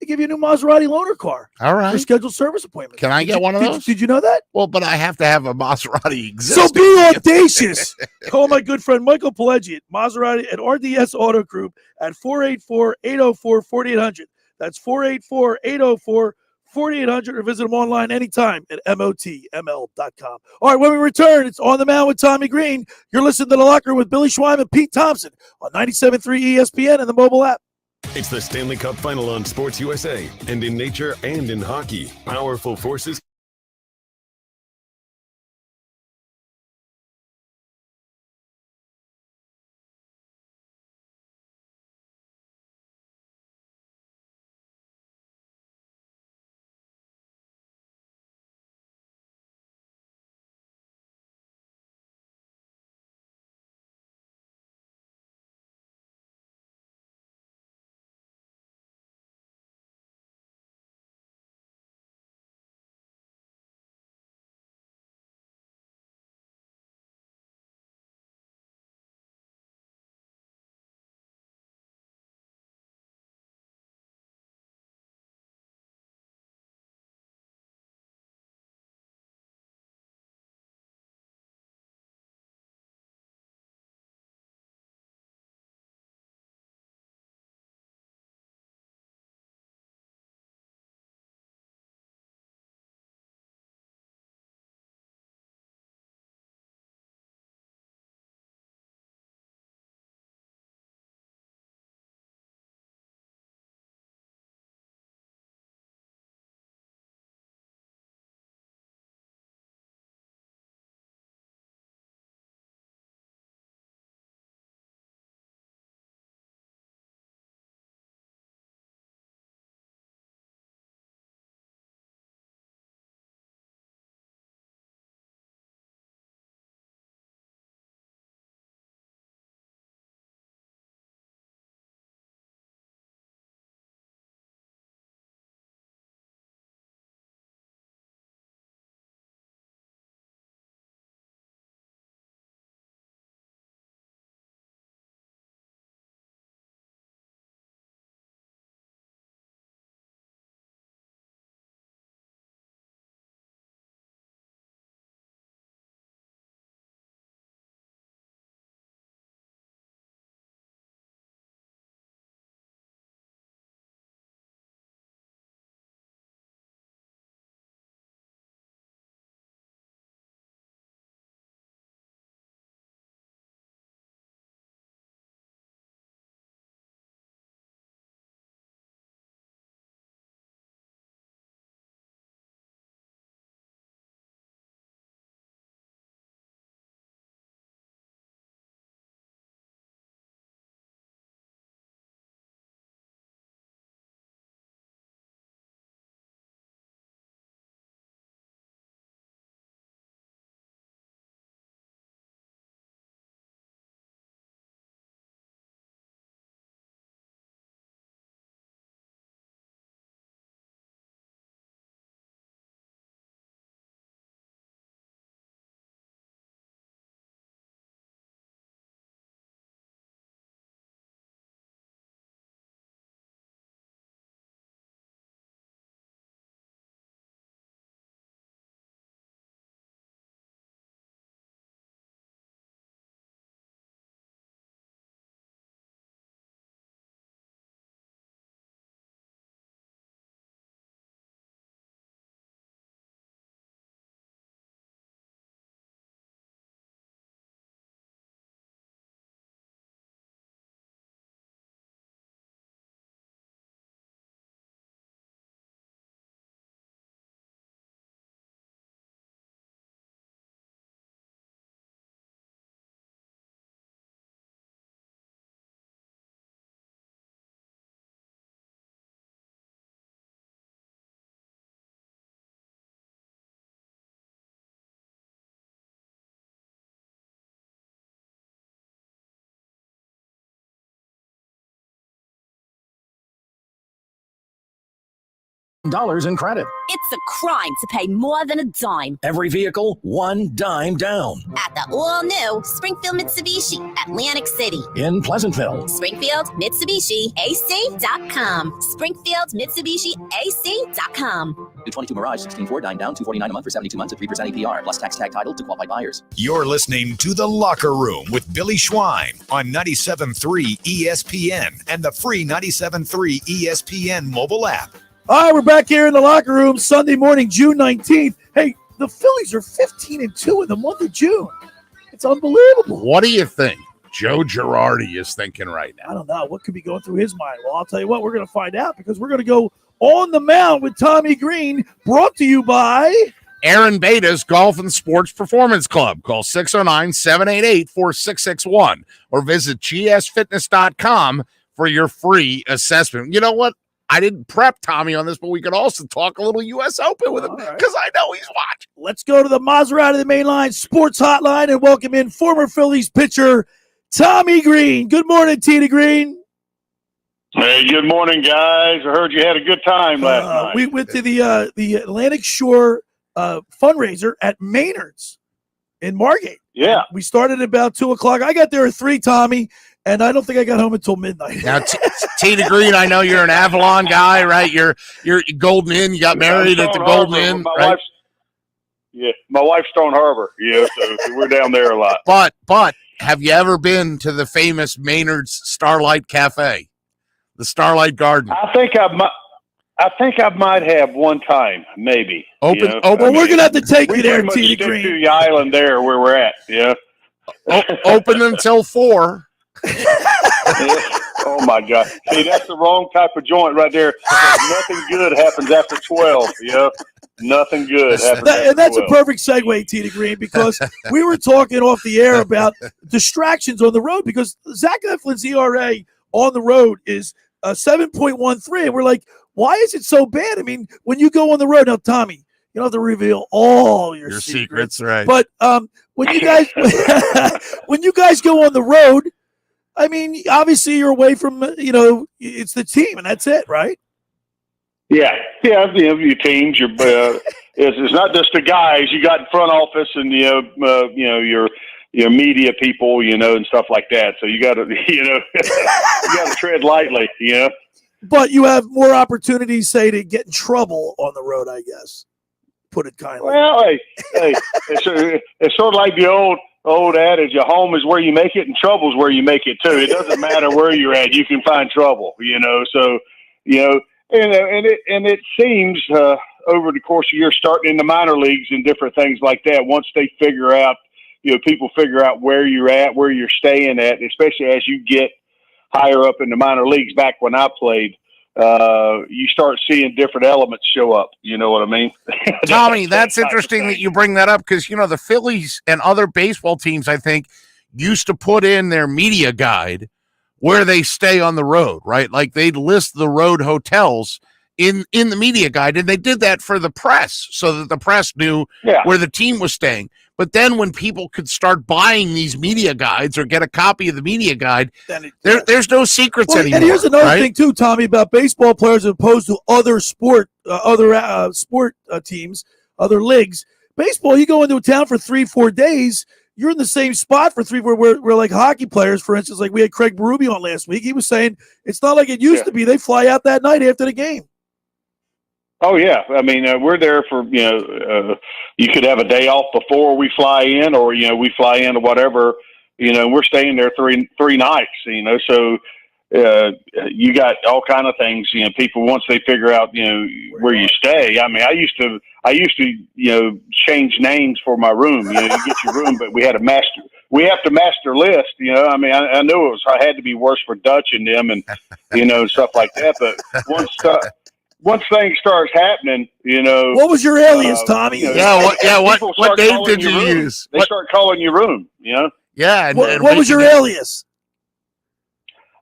[SPEAKER 9] They give you a new Maserati loaner car.
[SPEAKER 11] All right.
[SPEAKER 9] For scheduled service appointments.
[SPEAKER 11] Can I get one of those?
[SPEAKER 9] Did you know that?
[SPEAKER 11] Well, but I have to have a Maserati existing.
[SPEAKER 9] So be audacious. Call my good friend Michael Pileggi at Maserati at RDS Auto Group at 484-804-4800. That's 484-804-4800, or visit them online anytime at motml.com. All right, when we return, it's On the Mound with Tommy Greene. You're listening to The Locker Room with Billy Schweim and Pete Thompson on 97.3 ESPN and the mobile app.
[SPEAKER 13] It's the Stanley Cup Final on Sports USA, and in nature and in hockey, powerful forces
[SPEAKER 15] $1 in credit.
[SPEAKER 16] It's a crime to pay more than a dime.
[SPEAKER 15] Every vehicle, $1 down.
[SPEAKER 16] At the all-new Springfield Mitsubishi, Atlantic City.
[SPEAKER 15] In Pleasantville.
[SPEAKER 16] Springfield Mitsubishi AC.com. Springfield Mitsubishi AC.com.
[SPEAKER 15] 222 Mirage, 16.4, dime down, $249 a month for 72 months at 3% APR, plus tax tag title to qualified buyers.
[SPEAKER 6] You're listening to The Locker Room with Billy Schwein on 97.3 ESPN and the free 97.3 ESPN mobile app.
[SPEAKER 9] All right, we're back here in the locker room Sunday morning, June 19th. Hey, the Phillies are 15-2 in the month of June. It's unbelievable.
[SPEAKER 11] What do you think Joe Girardi is thinking right now?
[SPEAKER 9] I don't know. What could be going through his mind? Well, I'll tell you what, we're going to find out because we're going to go on the mound with Tommy Greene, brought to you by
[SPEAKER 11] Aaron Bada's Golf and Sports Performance Club. Call 609-788-4661 or visit gsfitness.com for your free assessment. You know what? I didn't prep Tommy on this, but we could also talk a little U.S. Open with him because I know he's watching.
[SPEAKER 9] Let's go to the Maserati of the Main Line Sports Hotline and welcome in former Phillies pitcher Tommy Greene. Good morning, Tina Greene.
[SPEAKER 10] Hey, good morning, guys. I heard you had a good time last night.
[SPEAKER 9] We went to the Atlantic Shore fundraiser at Maynard's in Margate.
[SPEAKER 10] Yeah.
[SPEAKER 9] We started at about 2 o'clock. I got there at 3, Tommy, and I don't think I got home until midnight.
[SPEAKER 11] Now, Tina Greene, I know you're an Avalon guy, right? You're Golden Inn. You got married at the Golden Inn, right?
[SPEAKER 10] My wife's Stone Harbor. Yeah, so we're down there a lot.
[SPEAKER 11] But have you ever been to the famous Maynard's Starlight Cafe, the Starlight Garden?
[SPEAKER 10] I think I might have one time, maybe.
[SPEAKER 11] Open.
[SPEAKER 9] Well, we're gonna have to take you there,
[SPEAKER 10] Tina
[SPEAKER 9] Tina Greene.
[SPEAKER 10] To the island there where we're at. Yeah.
[SPEAKER 11] Open until 4.
[SPEAKER 10] Oh my God! See, that's the wrong type of joint right there. Nothing good happens after 12. Yeah, nothing good happens.
[SPEAKER 9] And that's
[SPEAKER 10] after
[SPEAKER 9] a perfect segue, Tina Greene, because we were talking off the air about distractions on the road because Zach Eflin's ERA on the road is 7.13, and we're like, why is it so bad? I mean, when you go on the road now, Tommy, you don't have to reveal all your
[SPEAKER 11] secrets, right?
[SPEAKER 9] But when you guys when you guys go on the road, I mean, obviously you're away from it's the team, and that's it, right?
[SPEAKER 10] Yeah. Your teams. It's not just the guys. You got front office and your media people, and stuff like that. So you got to you got to tread lightly,
[SPEAKER 9] But you have more opportunities, say, to get in trouble on the road, I guess. Put it kindly.
[SPEAKER 10] Well, hey, it's sort of like the old adage: "A home is where you make it, and trouble's where you make it too." It doesn't matter where you're at; you can find trouble. So and it seems over the course of years, starting in the minor leagues and different things like that. Once they figure out, people figure out where you're at, where you're staying at, especially as you get higher up in the minor leagues. Back when I played, you start seeing different elements show up. You know what I mean?
[SPEAKER 11] Tommy, that's interesting that you bring that up because, the Phillies and other baseball teams, I think, used to put in their media guide where they stay on the road, right? Like they'd list the road hotels in the media guide, and they did that for the press so that the press knew where the team was staying. But then when people could start buying these media guides or get a copy of the media guide, there's no secrets anymore.
[SPEAKER 9] And here's another thing too, Tommy, about baseball players as opposed to other sport teams, other leagues. Baseball, you go into a town for 3-4 days, you're in the same spot for 3-4. We're like hockey players, for instance. Like we had Craig Berube on last week. He was saying it's not like it used to be. They fly out that night after the game.
[SPEAKER 10] Oh yeah, I mean we're there for you could have a day off before we fly in, or we fly in or whatever. We're staying there three nights. So you got all kind of things. People once they figure out where you stay. I mean, I used to change names for my room. You get your room, but we had a master. We have to master list. I mean, I knew I had to be worse for Dutch and them, and stuff like that. But once things starts happening,
[SPEAKER 9] What was your alias, Tommy?
[SPEAKER 11] What name did you use?
[SPEAKER 10] They start calling you room,
[SPEAKER 11] Yeah.
[SPEAKER 9] What was your alias?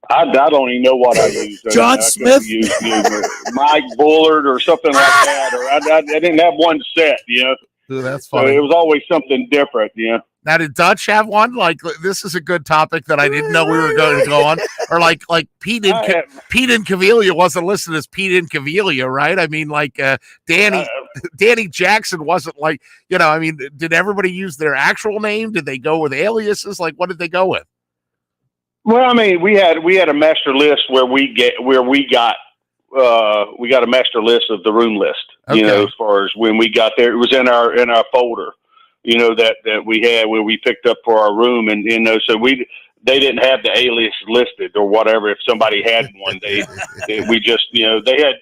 [SPEAKER 10] I don't even know what I used.
[SPEAKER 9] John Smith?
[SPEAKER 10] Mike Bullard or something like that. Or I didn't have one set,
[SPEAKER 11] Ooh, that's funny.
[SPEAKER 10] So it was always something different,
[SPEAKER 11] Now, did Dutch have one? Like, this is a good topic that I didn't know we were going to go on. Or like Pete Incaviglia wasn't listed as Pete Incaviglia, right? I mean, like Danny Jackson wasn't like, I mean, did everybody use their actual name? Did they go with aliases? Like, what did they go with?
[SPEAKER 10] Well, I mean, we had a master list where we got a master list of the room list.
[SPEAKER 11] Okay.
[SPEAKER 10] As far as when we got there, it was in our folder. That we had where we picked up for our room, and so they didn't have the alias listed or whatever. If somebody had one, we just they had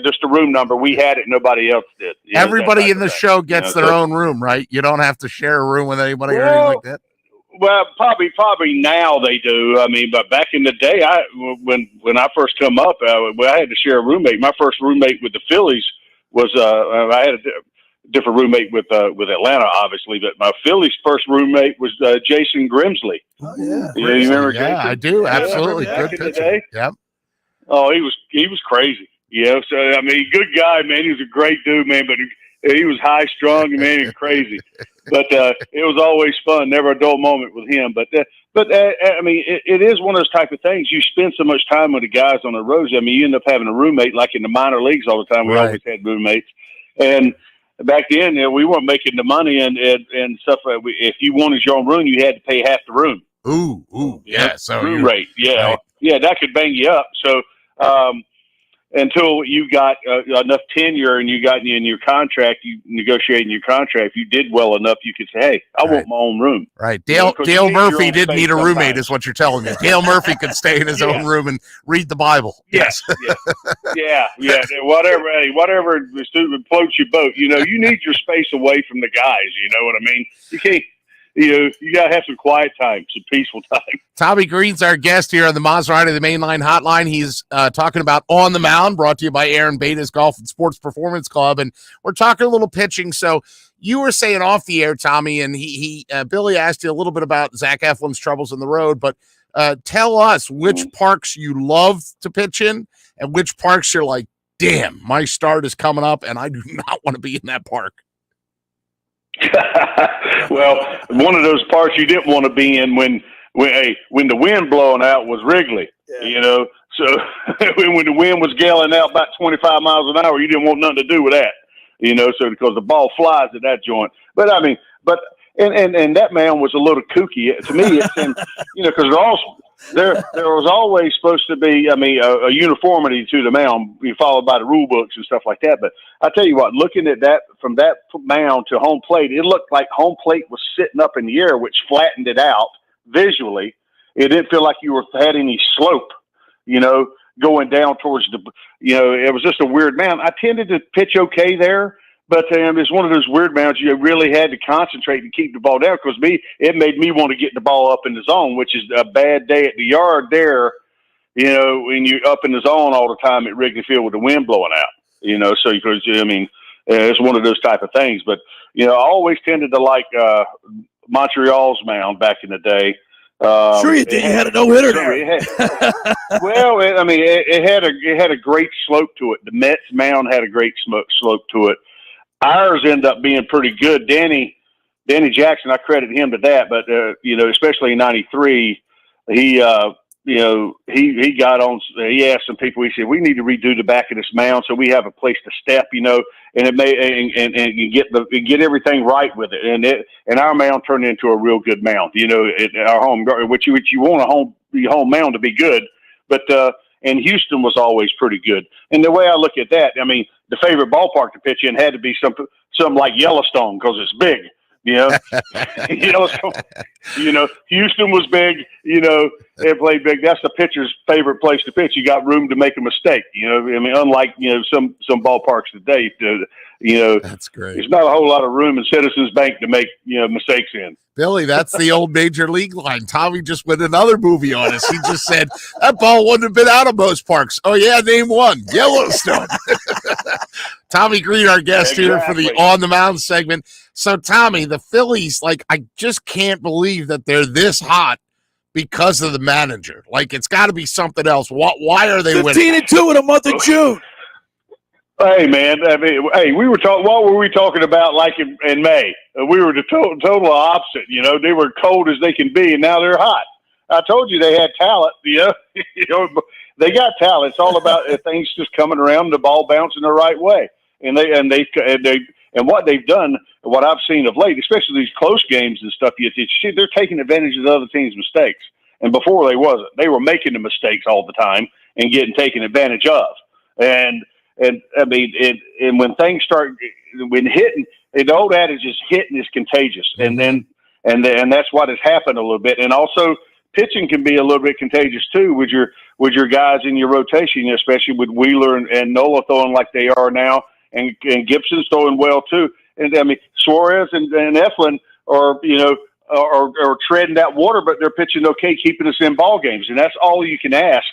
[SPEAKER 10] just a room number. We had it, nobody else did.
[SPEAKER 11] Everybody in the show gets their own room, right? You don't have to share a room with anybody or anything like that.
[SPEAKER 10] Well, probably now they do. I mean, but back in the day, when I first come up, I had to share a roommate. My first roommate with the Phillies was I had a different roommate with Atlanta, obviously, but my Phillies first roommate was Jason Grimsley.
[SPEAKER 9] Oh yeah,
[SPEAKER 10] you remember?
[SPEAKER 11] Yeah,
[SPEAKER 10] Jason?
[SPEAKER 11] I do. Absolutely,
[SPEAKER 10] back
[SPEAKER 11] good
[SPEAKER 10] in the
[SPEAKER 11] pitcher.
[SPEAKER 10] day?
[SPEAKER 11] Yep.
[SPEAKER 10] Oh, he was crazy. So I mean, good guy, man. He was a great dude, man, but he was high strung, man, and crazy. But it was always fun. Never a dull moment with him. But I mean, it is one of those type of things. You spend so much time with the guys on the road. I mean, you end up having a roommate, like in the minor leagues all the time. We always had roommates, and back then, we weren't making the money and stuff. If you wanted your own room, you had to pay half the room.
[SPEAKER 11] Ooh, yeah. So
[SPEAKER 10] room rate, yeah, that could bang you up. So until you got enough tenure and you got in your contract, you negotiating your contract. If you did well enough, you could say, "Hey, I want my own room."
[SPEAKER 11] Right. Dale Murphy didn't need a roommate, is what you're telling me. Dale Murphy could stay in his own room and read the Bible. Yes.
[SPEAKER 10] Yeah. Whatever floats your boat. You need your space away from the guys. You know what I mean? You can't. You got to have some quiet time, some peaceful time.
[SPEAKER 11] Tommy Greene's our guest here on the Maserati, the Mainline Hotline. He's talking about On the Mound, brought to you by Aaron Bada's Golf and Sports Performance Club. And we're talking a little pitching. So you were saying off the air, Tommy, and Billy asked you a little bit about Zach Eflin's troubles on the road, but tell us which parks you love to pitch in and which parks you're like, damn, my start is coming up and I do not want to be in that park.
[SPEAKER 10] Well, one of those parts you didn't want to be in when the wind blowing out was Wrigley. So when the wind was galing out about 25 miles an hour, you didn't want nothing to do with that. So because the ball flies at that joint. But I mean, and that mound was a little kooky to me. Because there was always supposed to be, a uniformity to the mound, followed by the rule books and stuff like that. But I tell you what, looking at that from that mound to home plate, it looked like home plate was sitting up in the air, which flattened it out visually. It didn't feel like you had any slope, going down towards it was just a weird mound. I tended to pitch okay there. But it's one of those weird mounds you really had to concentrate to keep the ball down because it made me want to get the ball up in the zone, which is a bad day at the yard there, when you're up in the zone all the time at Wrigley Field with the wind blowing out, so because, it's one of those type of things. But, I always tended to like Montreal's mound back in the day.
[SPEAKER 9] Sure you did. You had a no-hitter there.
[SPEAKER 10] It had a great slope to it. The Mets mound had a great slope to it. Ours ended up being pretty good. Danny Jackson, I credit him to that, but especially in '93, he got on. He asked some people. He said, "We need to redo the back of this mound so we have a place to step, and it may and get everything right with it." And our mound turned into a real good mound. Our home, which you want your home mound to be good, but. And Houston was always pretty good. And the way I look at that, the favorite ballpark to pitch in had to be something like Yellowstone because it's big. Houston was big. They played big. That's the pitcher's favorite place to pitch. You got room to make a mistake. Unlike some ballparks today.
[SPEAKER 11] That's great.
[SPEAKER 10] There's not a whole lot of room in Citizens Bank to make mistakes in.
[SPEAKER 11] Billy, that's the old Major League line. Tommy just went another movie on us. He just said, that ball wouldn't have been out of most parks. Oh, yeah, name one. Yellowstone. Tommy Greene, our guest here for the On the Mound segment. So, Tommy, the Phillies, I just can't believe that they're this hot because of the manager. It's got to be something else. Why are they winning?
[SPEAKER 9] 15-2 in the month of June.
[SPEAKER 10] Hey man, I mean, hey, we were talking. What were we talking about? Like in May, we were the total opposite. You know, they were cold as they can be, and now they're hot. I told you they had talent. You know, they got talent. It's all about things just coming around, the ball bouncing the right way, and what they've done, what I've seen of late, especially these close games and stuff. They're taking advantage of the other team's mistakes, and before they wasn't. They were making the mistakes all the time and getting taken advantage of, and I mean, and when things start, when hitting, the old adage is hitting is contagious, and that's what has happened a little bit. And also, pitching can be a little bit contagious too with your guys in your rotation, especially with Wheeler and Nola throwing like they are now, and Gibson's throwing well too. And I mean, Suarez and Eflin are treading that water, but they're pitching okay, keeping us in ball games, and that's all you can ask.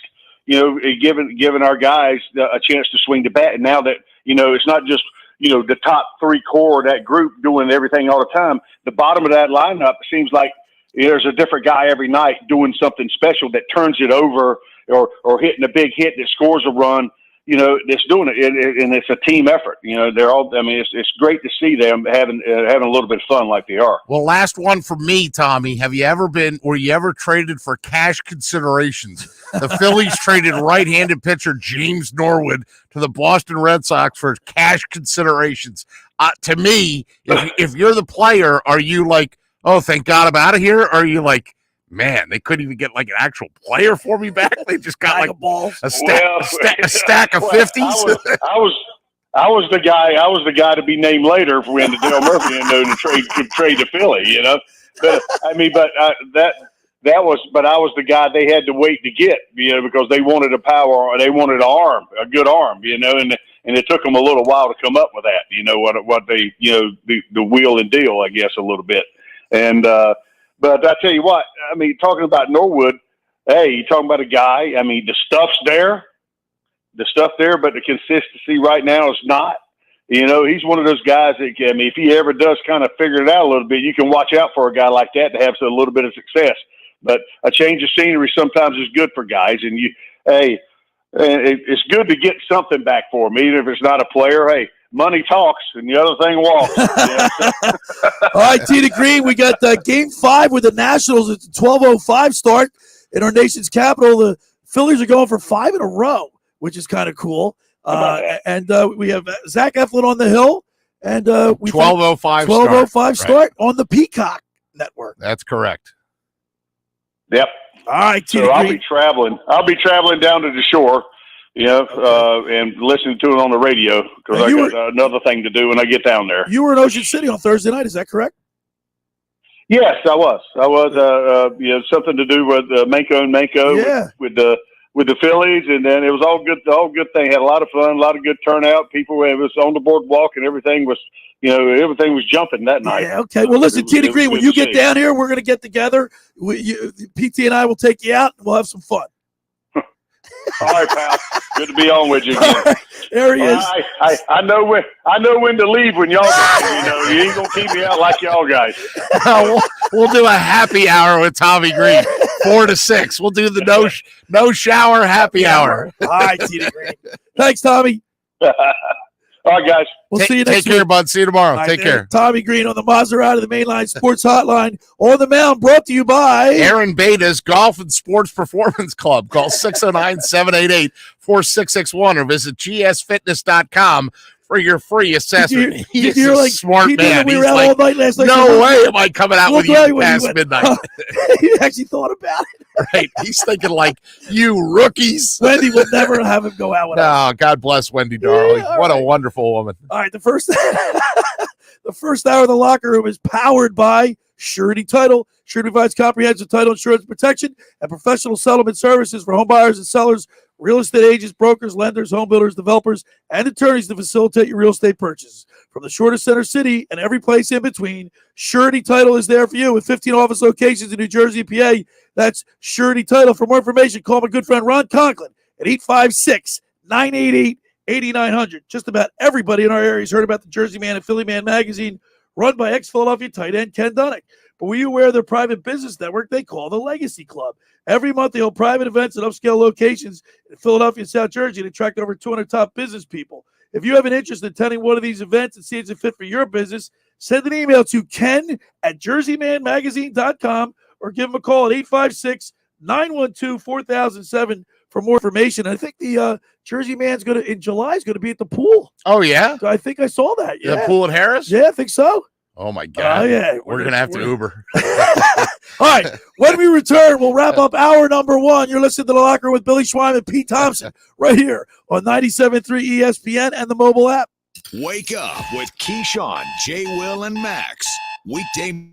[SPEAKER 10] You know, giving our guys a chance to swing the bat. And now that, you know, it's not just, you know, the top three core of that group doing everything all the time. The bottom of that lineup seems like there's a different guy every night doing something special that turns it over or hitting a big hit that scores a run. You know, that's doing it, and it's a team effort. You know, they're all. I mean, it's great to see them having a little bit of fun like they are.
[SPEAKER 11] Well, last one for me, Tommy. Have you ever traded for cash considerations? The Phillies traded right-handed pitcher James Norwood to the Boston Red Sox for cash considerations. To me, if you're the player, are you like, oh, thank God I'm out of here? Or are you like, man, they couldn't even get like an actual player for me back. They just got like a stack of 50s.
[SPEAKER 10] I was the guy. I was the guy to be named later if we ended Dale Murphy to trade to Philly. You know, but I mean, I was the guy they had to wait to get. You know, because they wanted they wanted a good arm. You know, and it took them a little while to come up with that. You know what they the wheel and deal, I guess, a little bit. And but I tell you what, I mean, talking about Norwood, hey, you talking about a guy. I mean, the stuff there, but the consistency right now is not. You know, he's one of those guys that, I mean, if he ever does kind of figure it out a little bit, you can watch out for a guy like that to have a little bit of success. But a change of scenery sometimes is good for guys. And it's good to get something back for him, even if it's not a player. Hey, money talks and the other thing walks.
[SPEAKER 9] All right, T Green, we got Game 5 with the Nationals. It's a 12:05 start in our nation's capital. The Phillies are going for 5 in a row, which is kind of cool. And we have Zach Eflin on the hill. And 12:05 start on the Peacock Network.
[SPEAKER 11] That's correct.
[SPEAKER 10] Yep.
[SPEAKER 9] All right, T.
[SPEAKER 10] So I'll be traveling down to the shore, and listening to it on the radio because I got another thing to do when I get down there.
[SPEAKER 9] You were in Ocean City on Thursday night, is that correct?
[SPEAKER 10] Yes, I was. Something to do with Manco and Manco with the Phillies, and then it was all good thing. Had a lot of fun, a lot of good turnout. People, it was on the boardwalk, and everything was jumping that night.
[SPEAKER 9] Yeah, okay. Well, listen, T. Green, when you get down here, we're going to get together. PT and I will take you out, and we'll have some fun.
[SPEAKER 10] All right, pal. Good to be on with you again.
[SPEAKER 9] Right, there he is.
[SPEAKER 10] I know when to leave when y'all go. You ain't gonna keep me out like y'all guys.
[SPEAKER 11] We'll do a happy hour with Tommy Greene, 4 to 6. We'll do the no shower happy hour.
[SPEAKER 9] All right, T. Green. Thanks, Tommy.
[SPEAKER 10] All right, guys.
[SPEAKER 9] We'll see you next week.
[SPEAKER 11] Take care, bud. See you tomorrow.
[SPEAKER 9] Right,
[SPEAKER 11] take care.
[SPEAKER 9] Tommy Greene on the Maserati, the Mainline Sports Hotline on the Mound, brought to you by
[SPEAKER 11] Aaron Bada's Golf and Sports Performance Club. Call 609-788-4661 or visit gsfitness.com for your free assessment. He's a smart man.
[SPEAKER 9] We were out all night last night.
[SPEAKER 11] No way am I coming out with you past midnight.
[SPEAKER 9] He actually thought about it.
[SPEAKER 11] Right. He's thinking like, you rookies.
[SPEAKER 9] Wendy would never have him go out with us.
[SPEAKER 11] No, God bless Wendy, darling. What a wonderful woman.
[SPEAKER 9] All right, the first hour of the locker room is powered by Surety Title. Surety provides comprehensive title insurance protection and professional settlement services for home buyers and sellers, real estate agents, brokers, lenders, home builders, developers, and attorneys to facilitate your real estate purchases. From the shortest center city and every place in between, Surety Title is there for you with 15 office locations in New Jersey and PA. That's Surety Title. For more information, call my good friend Ron Conklin at 856-988-8900. Just about everybody in our area has heard about the Jersey Man and Philly Man magazine run by ex-Philadelphia tight end Ken Dunnick. But were you aware of their private business network they call the Legacy Club? Every month, they hold private events at upscale locations in Philadelphia and South Jersey to attract over 200 top business people. If you have an interest in attending one of these events and see it's a fit for your business, send an email to ken@jerseymanmagazine.com or give him a call at 856-912-4007 for more information. I think the Jersey Man's in July is going to be at the pool.
[SPEAKER 11] Oh, yeah?
[SPEAKER 9] I think I saw that. Yeah.
[SPEAKER 11] The pool at Harris?
[SPEAKER 9] Yeah, I think so.
[SPEAKER 11] Oh, my God.
[SPEAKER 9] Yeah.
[SPEAKER 11] We're going to have to Uber.
[SPEAKER 9] All right. When we return, we'll wrap up hour number 1. You're listening to The Locker Room with Billy Schwein and Pete Thompson right here on 97.3 ESPN and the mobile app.
[SPEAKER 6] Wake up with Keyshawn, J. Will, and Max. Weekday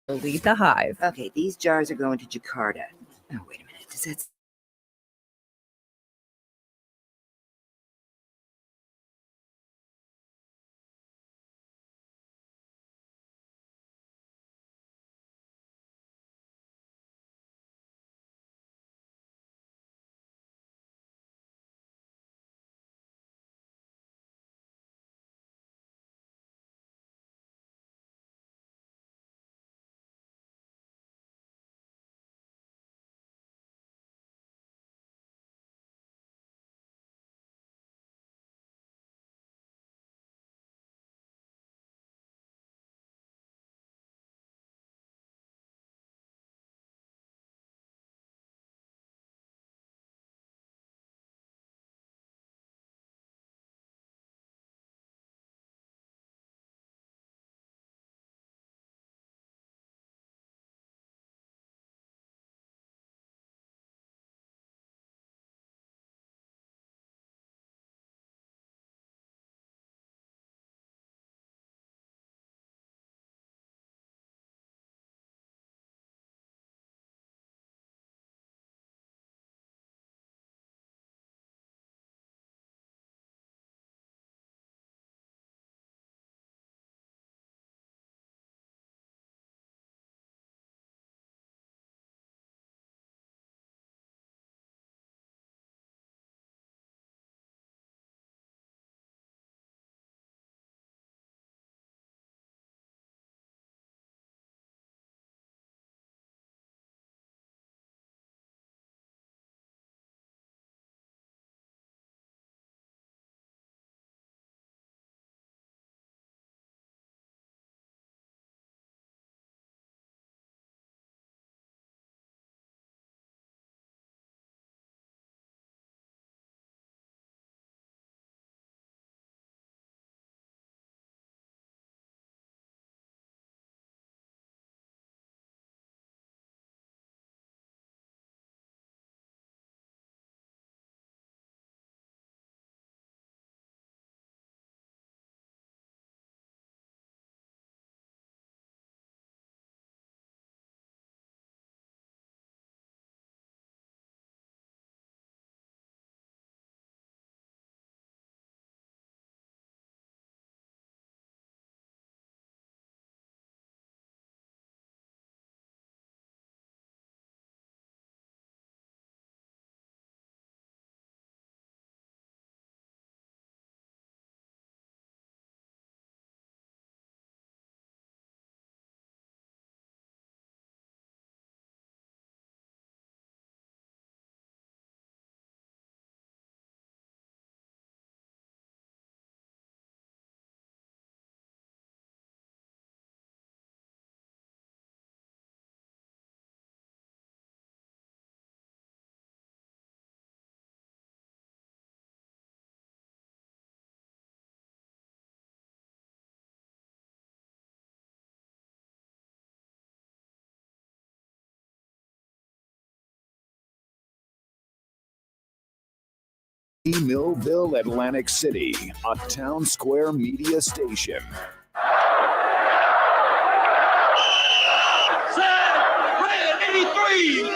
[SPEAKER 3] Lead the Hive.
[SPEAKER 17] Okay, these jars are going to Jakarta. Oh, wait a minute. Does that...
[SPEAKER 6] Millville, Atlantic City, a Town Square media station.
[SPEAKER 18] Red 83!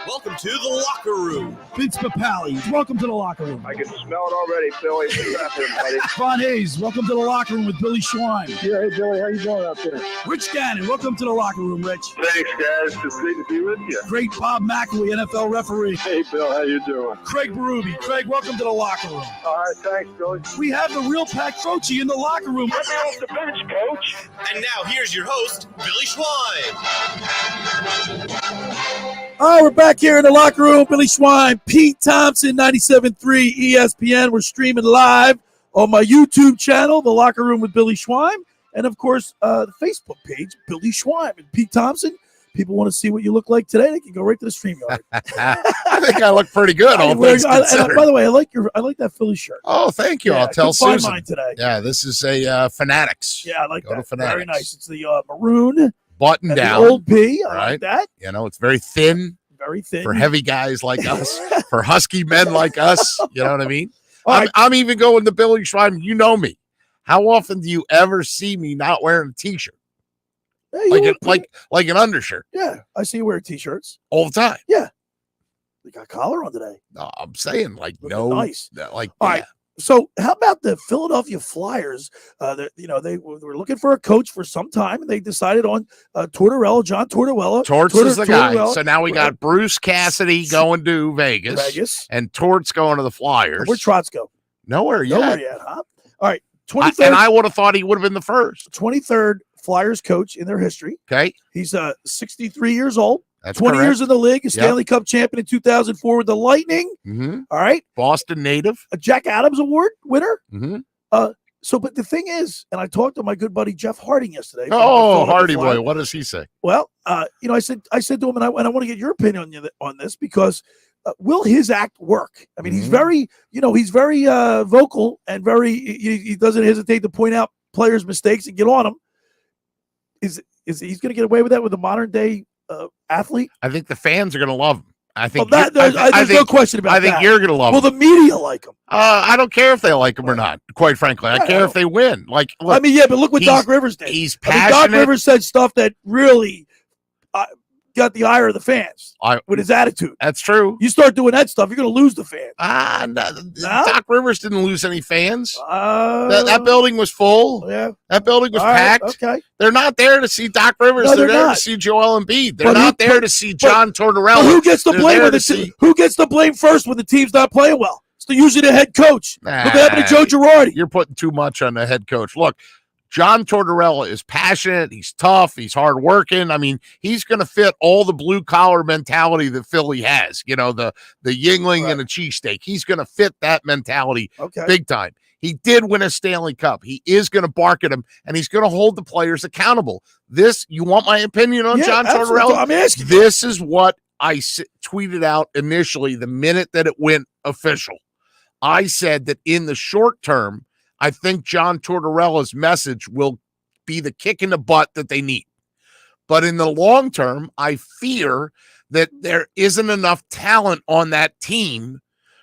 [SPEAKER 8] Welcome to the locker room.
[SPEAKER 19] Vince Papali, welcome to the locker room.
[SPEAKER 10] I can smell it already, Billy. What's happening, buddy?
[SPEAKER 19] Ron Hayes, welcome to the locker room with Billy Schwein.
[SPEAKER 10] Yeah, hey, Billy, how you doing out there?
[SPEAKER 19] Rich Gannon, welcome to the locker room, Rich.
[SPEAKER 10] Thanks, guys. It's great to be with you.
[SPEAKER 19] Great Bob McElwee, NFL referee.
[SPEAKER 10] Hey, Bill, how you doing?
[SPEAKER 19] Craig Berube. Craig, welcome to the locker room.
[SPEAKER 10] All right, thanks, Billy.
[SPEAKER 19] We have the real Pat Croce in the locker room.
[SPEAKER 10] Let me off the bench, Coach.
[SPEAKER 8] And now here's your host, Billy Schwein.
[SPEAKER 9] All right, we're back here in the locker room. Billy Schwein, Pete Thompson, 97.3 ESPN. We're streaming live on my YouTube channel, The Locker Room with Billy Schwein, and, of course, the Facebook page, Billy Schwein and Pete Thompson. people want to see what you look like today, they can go right to the StreamYard.
[SPEAKER 11] I think I look pretty good. All things considered.
[SPEAKER 9] By the way, I like that Philly shirt.
[SPEAKER 11] Oh, thank you.
[SPEAKER 9] Yeah,
[SPEAKER 11] I'll tell
[SPEAKER 9] I couldn't find
[SPEAKER 11] Susan.
[SPEAKER 9] mine today.
[SPEAKER 11] Yeah, this is a Fanatics.
[SPEAKER 9] Yeah, I like
[SPEAKER 11] Go to
[SPEAKER 9] that.
[SPEAKER 11] Fanatics.
[SPEAKER 9] Very nice. It's the maroon
[SPEAKER 11] button
[SPEAKER 9] and
[SPEAKER 11] down.
[SPEAKER 9] the old P. I
[SPEAKER 11] right?
[SPEAKER 9] like that.
[SPEAKER 11] You know, it's very thin.
[SPEAKER 9] Very thin.
[SPEAKER 11] For heavy guys like us, for husky men like us. You know what I mean?
[SPEAKER 9] Right.
[SPEAKER 11] I'm even going to Billy Schwein. You know me. How often do you ever see me not wearing a T-shirt?
[SPEAKER 9] Yeah,
[SPEAKER 11] like an undershirt?
[SPEAKER 9] Yeah, I see you wear T-shirts
[SPEAKER 11] all the time.
[SPEAKER 9] Yeah, you got a collar on today.
[SPEAKER 11] No, I'm saying
[SPEAKER 9] Looking nice.
[SPEAKER 11] Like
[SPEAKER 9] all right. So how about the Philadelphia Flyers? They were looking for a coach for some time, and they decided on John Tortorella.
[SPEAKER 11] Torts is the guy. So now we got Bruce Cassidy going to Vegas. And Torts going to the Flyers.
[SPEAKER 9] Where'd Trotz go?
[SPEAKER 11] Nowhere yet.
[SPEAKER 9] Huh? All right. 23rd,
[SPEAKER 11] and I would have thought he would have been the first.
[SPEAKER 9] 23rd Flyers coach in their history.
[SPEAKER 11] Okay.
[SPEAKER 9] He's 63 years old.
[SPEAKER 11] That's
[SPEAKER 9] 20
[SPEAKER 11] correct.
[SPEAKER 9] years in the league, a Stanley Cup champion in 2004 with the Lightning.
[SPEAKER 11] Mm-hmm.
[SPEAKER 9] All right.
[SPEAKER 11] Boston native.
[SPEAKER 9] A Jack Adams Award winner.
[SPEAKER 11] Mm-hmm.
[SPEAKER 9] But the thing is, and I talked to my good buddy Jeff Harding yesterday.
[SPEAKER 11] Oh, Hardy boy. What does he say?
[SPEAKER 9] Well, I said to him, and I want to get your opinion on this because will his act work? I mean, he's very vocal and he doesn't hesitate to point out players' mistakes and get on them. Is he's going to get away with that with a modern day athlete?
[SPEAKER 11] I think the fans are going to love him. I think
[SPEAKER 9] there's no question about that.
[SPEAKER 11] I think you're going to love him.
[SPEAKER 9] Will the media like him?
[SPEAKER 11] I don't care if they like him or not, quite frankly. I care if they win. Look,
[SPEAKER 9] but look what Doc Rivers did.
[SPEAKER 11] He's passionate.
[SPEAKER 9] Doc Rivers said stuff that really got the ire of the fans with his attitude.
[SPEAKER 11] That's true.
[SPEAKER 9] You start doing that stuff, you're going to lose the fans.
[SPEAKER 11] No? Doc Rivers didn't lose any fans. That building was full.
[SPEAKER 9] Yeah.
[SPEAKER 11] That building was packed.
[SPEAKER 9] Okay.
[SPEAKER 11] They're not there to see Doc Rivers.
[SPEAKER 9] No,
[SPEAKER 11] they're there
[SPEAKER 9] not.
[SPEAKER 11] to see Joel Embiid. They're not there to see John Tortorella.
[SPEAKER 9] Who gets the blame? Who gets the blame first when the team's not playing well? It's usually the head coach. Look what happened to Joe Girardi.
[SPEAKER 11] You're putting too much on the head coach. Look, John Tortorella is passionate. He's tough. He's hardworking. I mean, he's going to fit all the blue collar mentality that Philly has. You know, the Yingling and the cheesesteak. He's going to fit that mentality big time. He did win a Stanley Cup. He is going to bark at him, and he's going to hold the players accountable. You want my opinion on John Tortorella?
[SPEAKER 9] I'm asking.
[SPEAKER 11] This is what I tweeted out initially the minute that it went official. I said that in the short term, I think John Tortorella's message will be the kick in the butt that they need. But in the long term, I fear that there isn't enough talent on that team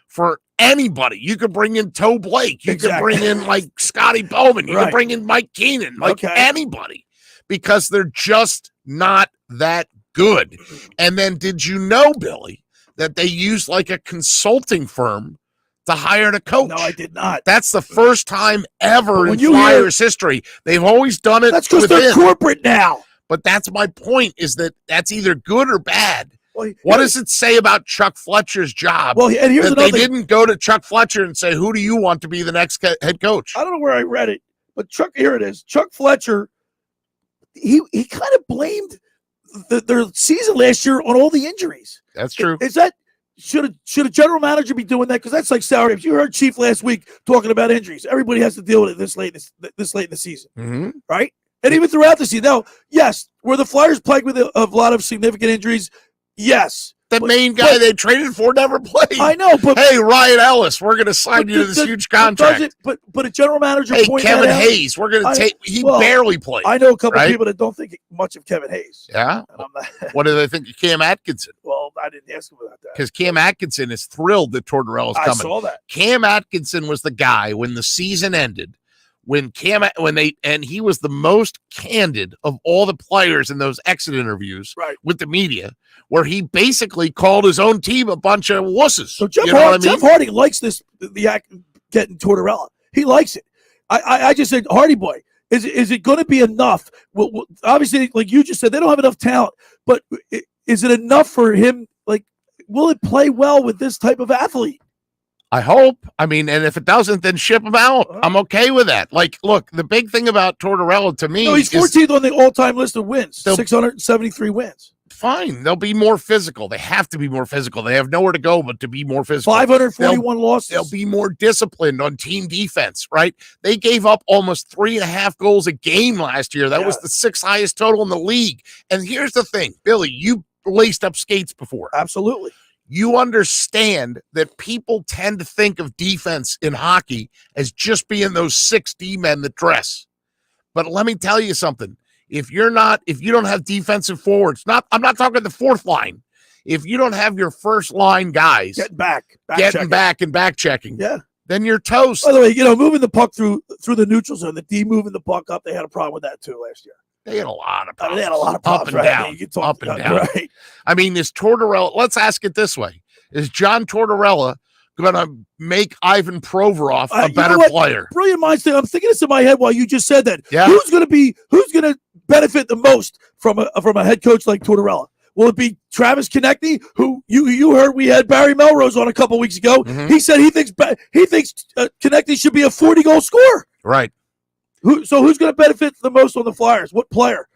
[SPEAKER 11] for anybody. You could bring in Toe Blake. You could bring in like Scotty Bowman. You could bring in Mike Keenan, anybody, because they're just not that good. And then did you know, Billy, that they used like a consulting firm to hire the coach?
[SPEAKER 9] No, I did not.
[SPEAKER 11] That's the first time ever in Flyers history. They've always done it.
[SPEAKER 9] That's because they're corporate now.
[SPEAKER 11] But that's my point, is that that's either good or bad.
[SPEAKER 9] Well,
[SPEAKER 11] what does it say about Chuck Fletcher's job?
[SPEAKER 9] Well, and here's
[SPEAKER 11] that
[SPEAKER 9] another
[SPEAKER 11] they didn't go to Chuck Fletcher and say, who do you want to be the next head coach?
[SPEAKER 9] I don't know where I read it, but here it is. Chuck Fletcher, he kind of blamed their season last year on all the injuries.
[SPEAKER 11] That's true.
[SPEAKER 9] Is that should a general manager be doing that? Because that's like sour grapes. You heard Chief last week talking about injuries. Everybody has to deal with it this late in the season, right? And even throughout the season. Now, yes, were the Flyers plagued with a lot of significant injuries? Yes.
[SPEAKER 11] The main guy they traded for never played.
[SPEAKER 9] I know, but
[SPEAKER 11] hey, Ryan Ellis, we're going to sign you to this huge contract.
[SPEAKER 9] But a general manager.
[SPEAKER 11] Hey, Kevin Hayes, we're going to take. He barely played.
[SPEAKER 9] I know a couple of people that don't think much of Kevin Hayes.
[SPEAKER 11] Yeah. What do they think of Cam Atkinson?
[SPEAKER 9] Well, I didn't ask him about that
[SPEAKER 11] because Cam Atkinson is thrilled that Tortorella's coming.
[SPEAKER 9] I saw that.
[SPEAKER 11] Cam Atkinson was the guy when the season ended. And he was the most candid of all the players in those exit interviews with the media, where he basically called his own team a bunch of wusses.
[SPEAKER 9] So Jeff Hardy likes the act getting Tortorella. He likes it. I just said, Hardy boy, is it going to be enough? Well, obviously, like you just said, they don't have enough talent, but is it enough for him? Like, will it play well with this type of athlete?
[SPEAKER 11] I hope. I mean, and if it doesn't, then ship him out. I'm okay with that. Like, look, the big thing about Tortorella to me
[SPEAKER 9] he's 14th on the all-time list of wins, 673 wins.
[SPEAKER 11] fine. They'll be more physical. They have to be more physical. They have nowhere to go but to be more physical.
[SPEAKER 9] 541 losses.
[SPEAKER 11] They'll be more disciplined on team defense, right? They gave up almost 3.5 goals a game last year. That was the 6th highest total in the league. And here's the thing, Billy, you laced up skates before.
[SPEAKER 9] Absolutely.
[SPEAKER 11] You understand that people tend to think of defense in hockey as just being those 6 D-men that dress. But let me tell you something. If you don't have defensive forwards, I'm not talking the 4th line. If you don't have your first line guys
[SPEAKER 9] getting back
[SPEAKER 11] and back checking, then you're toast.
[SPEAKER 9] By the way, moving the puck through the neutral zone, the D moving the puck up, they had a problem with that too last year.
[SPEAKER 11] They had a lot of problems.
[SPEAKER 9] They had a lot of problems.
[SPEAKER 11] Up and down. Up and down.
[SPEAKER 9] Right.
[SPEAKER 11] I mean, is Tortorella, let's ask it this way. Is John Tortorella going to make Ivan Provorov a better player?
[SPEAKER 9] Brilliant minds thing. I'm thinking this in my head while you just said that.
[SPEAKER 11] Yeah.
[SPEAKER 9] Who's going to benefit the most from a head coach like Tortorella? Will it be Travis Konechny, who you heard we had Barry Melrose on a couple weeks ago?
[SPEAKER 11] Mm-hmm.
[SPEAKER 9] He said he thinks Konechny should be a 40-goal scorer.
[SPEAKER 11] Right.
[SPEAKER 9] So who's going to benefit the most on the Flyers? What player?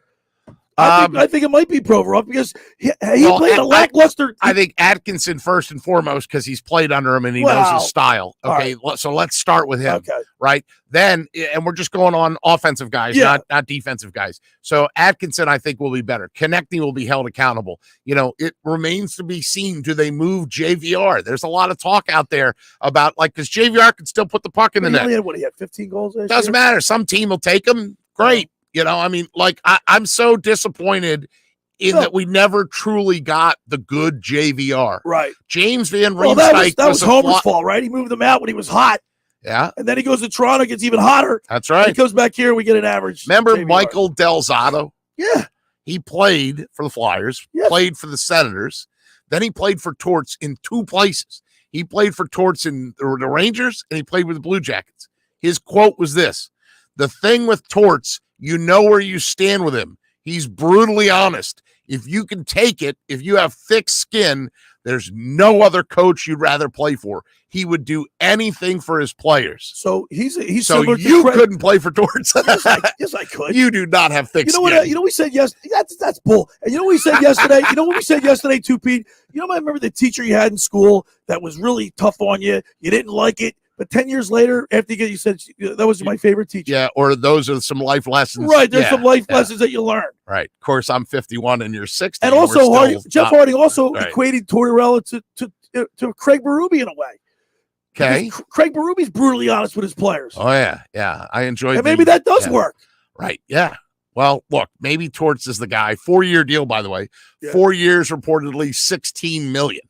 [SPEAKER 9] I think it might be Provorov because he played a lackluster.
[SPEAKER 11] I think Atkinson first and foremost because he's played under him and he knows his style. Okay, so let's start with him. Okay. Right? Then, and we're just going on offensive guys, not defensive guys. So Atkinson, I think, will be better. Konechny will be held accountable. It remains to be seen. Do they move JVR? There's a lot of talk out there about because JVR can still put the puck in the net.
[SPEAKER 9] He had 15 goals last
[SPEAKER 11] Doesn't
[SPEAKER 9] year?
[SPEAKER 11] matter. Some team will take him. Great. I'm so disappointed in that we never truly got the good JVR.
[SPEAKER 9] Right.
[SPEAKER 11] James Van Riemsdyk.
[SPEAKER 9] Well, that was Homer's fault, right? He moved them out when he was hot.
[SPEAKER 11] Yeah.
[SPEAKER 9] And then he goes to Toronto, gets even hotter.
[SPEAKER 11] That's right.
[SPEAKER 9] He comes back here, we get an average.
[SPEAKER 11] Remember
[SPEAKER 9] JVR.
[SPEAKER 11] Michael Del Zotto?
[SPEAKER 9] Yeah.
[SPEAKER 11] He played for the Flyers, played for the Senators. Then he played for Torts in 2 places. He played for Torts in the Rangers, and he played with the Blue Jackets. His quote was this: "The thing with Torts, you know where you stand with him. He's brutally honest. If you can take it, if you have thick skin, there's no other coach you'd rather play for. He would do anything for his players."
[SPEAKER 9] So he's
[SPEAKER 11] so you couldn't play for Torts.
[SPEAKER 9] Yes, I could.
[SPEAKER 11] You do not have thick skin.
[SPEAKER 9] You know we said yesterday. That's bull. And you know what we said yesterday? You know what we said yesterday too, Pete? I remember the teacher you had in school that was really tough on you. You didn't like it. But 10 years later, after you said that was my favorite teacher.
[SPEAKER 11] Yeah, or those are some life lessons.
[SPEAKER 9] Right, there's some life lessons that you learn.
[SPEAKER 11] Right. Of course, I'm 51 and you're 60.
[SPEAKER 9] And also, Jeff Harding also equated Tortorella to Craig Berube in a way.
[SPEAKER 11] Okay.
[SPEAKER 9] Because Craig Berube's brutally honest with his players.
[SPEAKER 11] Oh, yeah. I enjoyed
[SPEAKER 9] and maybe that does work.
[SPEAKER 11] Right, yeah. Well, look, maybe Torts is the guy. 4-year deal, by the way.
[SPEAKER 9] Yeah.
[SPEAKER 11] 4 years, reportedly $16 million.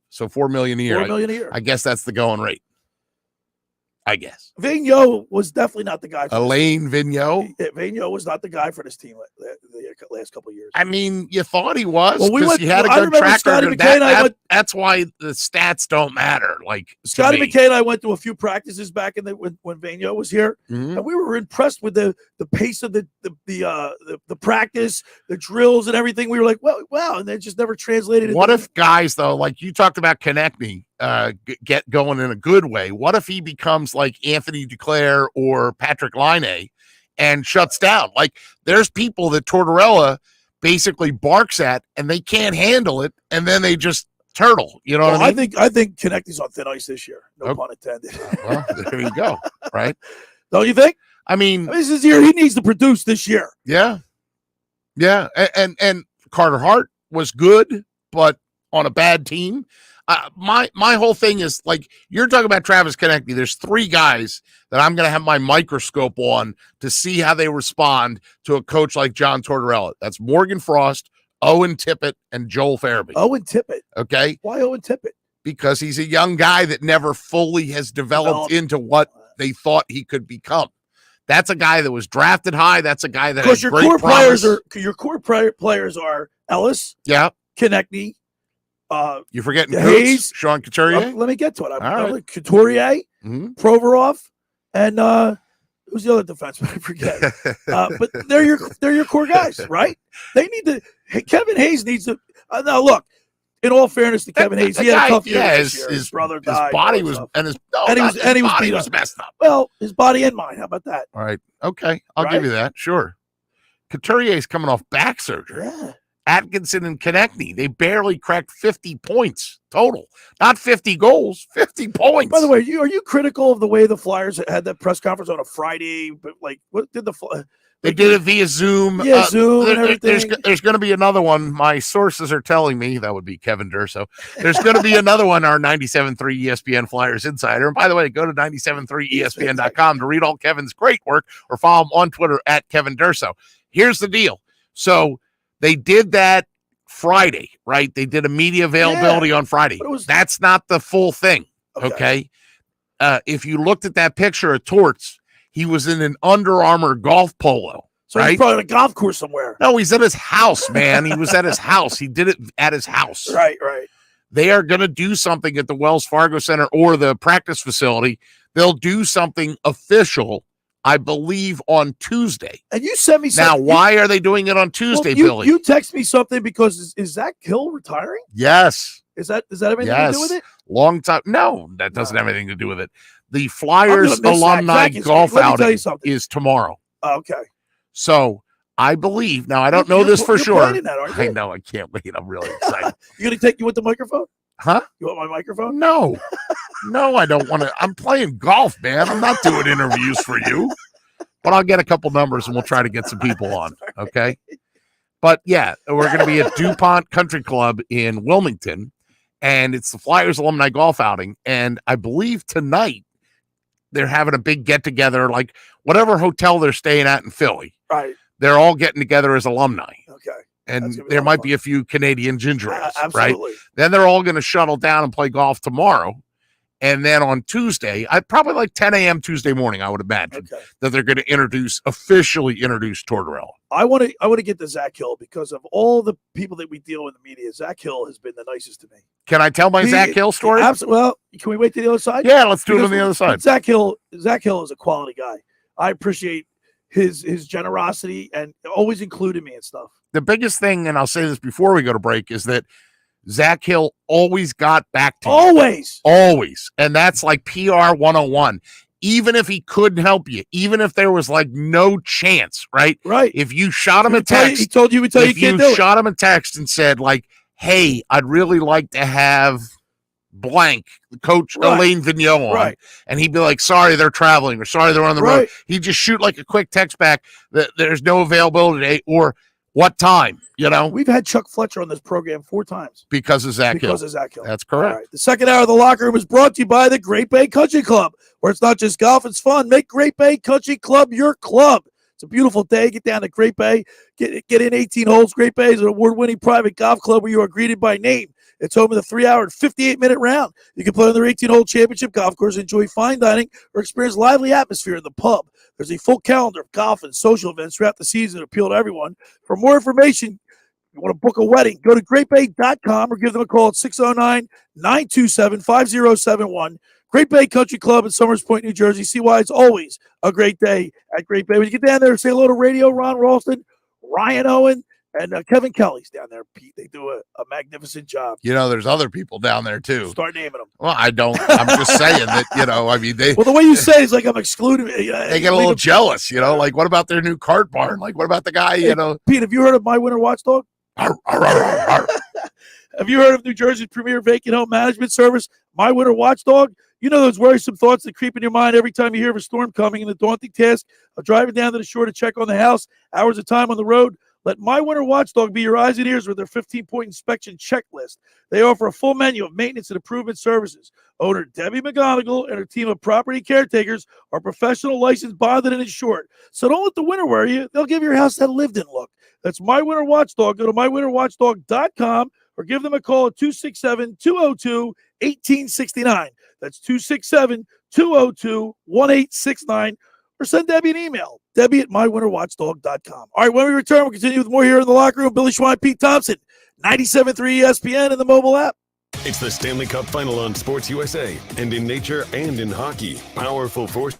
[SPEAKER 11] So $4 million a year.
[SPEAKER 9] $4 million a year.
[SPEAKER 11] I guess that's the going rate. I guess.
[SPEAKER 9] Vigneault was definitely not the guy.
[SPEAKER 11] Alain Vigneault?
[SPEAKER 9] Vigneault was not the guy for this team the last couple of years.
[SPEAKER 11] I mean, you thought he was
[SPEAKER 9] because
[SPEAKER 11] he had a good track record. That's why the stats don't matter. Like
[SPEAKER 9] Scotty McKay and I went to a few practices back when Vigneault was here, and we were impressed with the pace of the practice, the drills, and everything. We were like, wow, and they just never translated.
[SPEAKER 11] What if guys though, like you talked about Konechny, get going in a good way? What if he becomes like Anthony Duclair or Patrick Laine and shuts down? Like there's people that Tortorella basically barks at and they can't handle it, and then they just turtle. You know what I mean?
[SPEAKER 9] I think Konechny's on thin ice this year. No pun intended.
[SPEAKER 11] Well, there you go. Right?
[SPEAKER 9] Don't you think?
[SPEAKER 11] I mean,
[SPEAKER 9] this is year he needs to produce this year.
[SPEAKER 11] Yeah. And Carter Hart was good, but on a bad team. My whole thing is like you're talking about Travis Konechny. There's 3 guys that I'm going to have my microscope on to see how they respond to a coach like John Tortorella. That's Morgan Frost, Owen Tippett, and Joel Farabee.
[SPEAKER 9] Owen Tippett.
[SPEAKER 11] Okay.
[SPEAKER 9] Why Owen Tippett?
[SPEAKER 11] Because he's a young guy that never fully has developed into what they thought he could become. That's a guy that was drafted high. That's a guy that has
[SPEAKER 9] your
[SPEAKER 11] great
[SPEAKER 9] core
[SPEAKER 11] promise.
[SPEAKER 9] Your core players are Ellis.
[SPEAKER 11] Yeah.
[SPEAKER 9] Konechny.
[SPEAKER 11] You're forgetting
[SPEAKER 9] Hayes,
[SPEAKER 11] Sean Couturier.
[SPEAKER 9] Let me get to it.
[SPEAKER 11] All right.
[SPEAKER 9] Couturier, Provorov, and who's the other defenseman? I forget. But they're your core guys, right? They need to. Kevin Hayes needs to. Now look. In all fairness to Kevin Hayes, he had a tough year.
[SPEAKER 11] His
[SPEAKER 9] brother died.
[SPEAKER 11] His body was and he was beat up. Messed up.
[SPEAKER 9] Well, his body and mind. How about that?
[SPEAKER 11] All right. Okay. I'll give you that. Sure. Couturier's coming off back surgery.
[SPEAKER 9] Yeah.
[SPEAKER 11] Atkinson and Konechny. They barely cracked 50 points total. Not 50 goals, 50 points.
[SPEAKER 9] By the way, are you critical of the way the Flyers had that press conference on a Friday? But like, what did
[SPEAKER 11] they did it via Zoom.
[SPEAKER 9] Yeah, Zoom and everything.
[SPEAKER 11] There's going to be another one. My sources are telling me that would be Kevin Durso. There's going to be another one, our 97.3 ESPN Flyers Insider. And by the way, go to 97.3ESPN.com to read all Kevin's great work or follow him on Twitter at Kevin Durso. Here's the deal. So they did that Friday, right? They did a media availability on Friday. That's not the full thing, okay? If you looked at that picture of Torts, he was in an Under Armour golf polo.
[SPEAKER 9] So
[SPEAKER 11] right?
[SPEAKER 9] he's probably at a golf course somewhere.
[SPEAKER 11] No, he's at his house, man. He was at his house. He did it at his house.
[SPEAKER 9] Right.
[SPEAKER 11] They are going to do something at the Wells Fargo Center or the practice facility. They'll do something official, I believe, on Tuesday.
[SPEAKER 9] And you sent me something.
[SPEAKER 11] Now, why are they doing it on Tuesday, Billy?
[SPEAKER 9] You text me something because is Zach Hill retiring?
[SPEAKER 11] Yes.
[SPEAKER 9] Does that have anything to do with it?
[SPEAKER 11] Long time. No, that doesn't have anything to do with it. The Flyers alumni golf outing is tomorrow.
[SPEAKER 9] Oh, okay.
[SPEAKER 11] So I believe now. I don't know this for sure.
[SPEAKER 9] That,
[SPEAKER 11] I know. I can't wait. I'm really excited.
[SPEAKER 9] You want the microphone?
[SPEAKER 11] Huh?
[SPEAKER 9] You want my microphone?
[SPEAKER 11] No, no, I don't want to. I'm playing golf, man. I'm not doing interviews for you. But I'll get a couple numbers and we'll try to get some people on. Okay. But yeah, we're going to be at DuPont Country Club in Wilmington, and it's the Flyers alumni golf outing. And I believe tonight they're having a big get together, like whatever hotel they're staying at in Philly.
[SPEAKER 9] Right.
[SPEAKER 11] They're all getting together as alumni.
[SPEAKER 9] Okay.
[SPEAKER 11] And there might be a few Canadian ginger ales, right?
[SPEAKER 9] Absolutely.
[SPEAKER 11] Then they're all going to shuttle down and play golf tomorrow. And then on Tuesday, probably like 10 a.m. Tuesday morning, I would imagine that they're going to officially introduce Tortorella.
[SPEAKER 9] I want to get to Zach Hill because of all the people that we deal with in the media. Zach Hill has been the nicest to me.
[SPEAKER 11] Can I tell my Zach Hill story?
[SPEAKER 9] Well, can we wait to the other side?
[SPEAKER 11] Yeah, let's do it on the other side.
[SPEAKER 9] Zach Hill is a quality guy. I appreciate his generosity and always including me and stuff.
[SPEAKER 11] The biggest thing, and I'll say this before we go to break, is that Zach Hill always got back to you. Always. And that's like PR 101. Even if he couldn't help you, even if there was like no chance, right?
[SPEAKER 9] Right.
[SPEAKER 11] If you shot him a text,
[SPEAKER 9] he told you you can't do it.
[SPEAKER 11] If you shot him a text and said like, hey, I'd really like to have blank, Coach Elaine Vigneault on, and he'd be like, sorry, they're traveling, or sorry, they're on the road. He'd just shoot like a quick text back that there's no availability today, or what time,
[SPEAKER 9] We've had Chuck Fletcher on this program 4 times.
[SPEAKER 11] Because of Zach Hill. That's correct.
[SPEAKER 9] All right. The second hour of the locker room is brought to you by the Great Bay Country Club, where it's not just golf, it's fun. Make Great Bay Country Club your club. It's a beautiful day. Get down to Great Bay. Get in 18 holes. Great Bay is an award-winning private golf club where you are greeted by name. It's home of the 3-hour and 58-minute round. You can play on their 18-hole championship golf course, enjoy fine dining, or experience lively atmosphere in the pub. There's a full calendar of golf and social events throughout the season that appeal to everyone. For more information, you want to book a wedding, go to greatbay.com or give them a call at 609-927-5071. Great Bay Country Club in Somers Point, New Jersey. See why it's always a great day at Great Bay. When you get down there, say hello to Radio Ron Ralston, Ryan Owen, and Kevin Kelly's down there, Pete. They do a magnificent job.
[SPEAKER 11] There's other people down there, too.
[SPEAKER 9] Start naming them.
[SPEAKER 11] Well, I don't. I'm just saying that, they...
[SPEAKER 9] Well, the way you say it is like I'm excluding...
[SPEAKER 11] They get a little jealous, like, what about their new cart barn? Like, what about the guy,
[SPEAKER 9] Pete, have you heard of My Winter Watchdog? Have you heard of New Jersey's premier vacant home management service, My Winter Watchdog? You know those worrisome thoughts that creep in your mind every time you hear of a storm coming and the daunting task of driving down to the shore to check on the house, hours of time on the road? Let My Winter Watchdog be your eyes and ears with their 15-point inspection checklist. They offer a full menu of maintenance and improvement services. Owner Debbie McGonigal and her team of property caretakers are professional, licensed, bonded, and insured. So don't let the winter worry you. They'll give your house that lived-in look. That's My Winter Watchdog. Go to mywinterwatchdog.com or give them a call at 267-202-1869. That's 267-202-1869. Or send Debbie an email, Debbie@mywinterwatchdog.com. All right, when we return, we'll continue with more here in the locker room. Billy Schwein, Pete Thompson, 97.3 ESPN and the mobile app.
[SPEAKER 13] It's the Stanley Cup Final on Sports USA, and in nature and in hockey. Powerful force.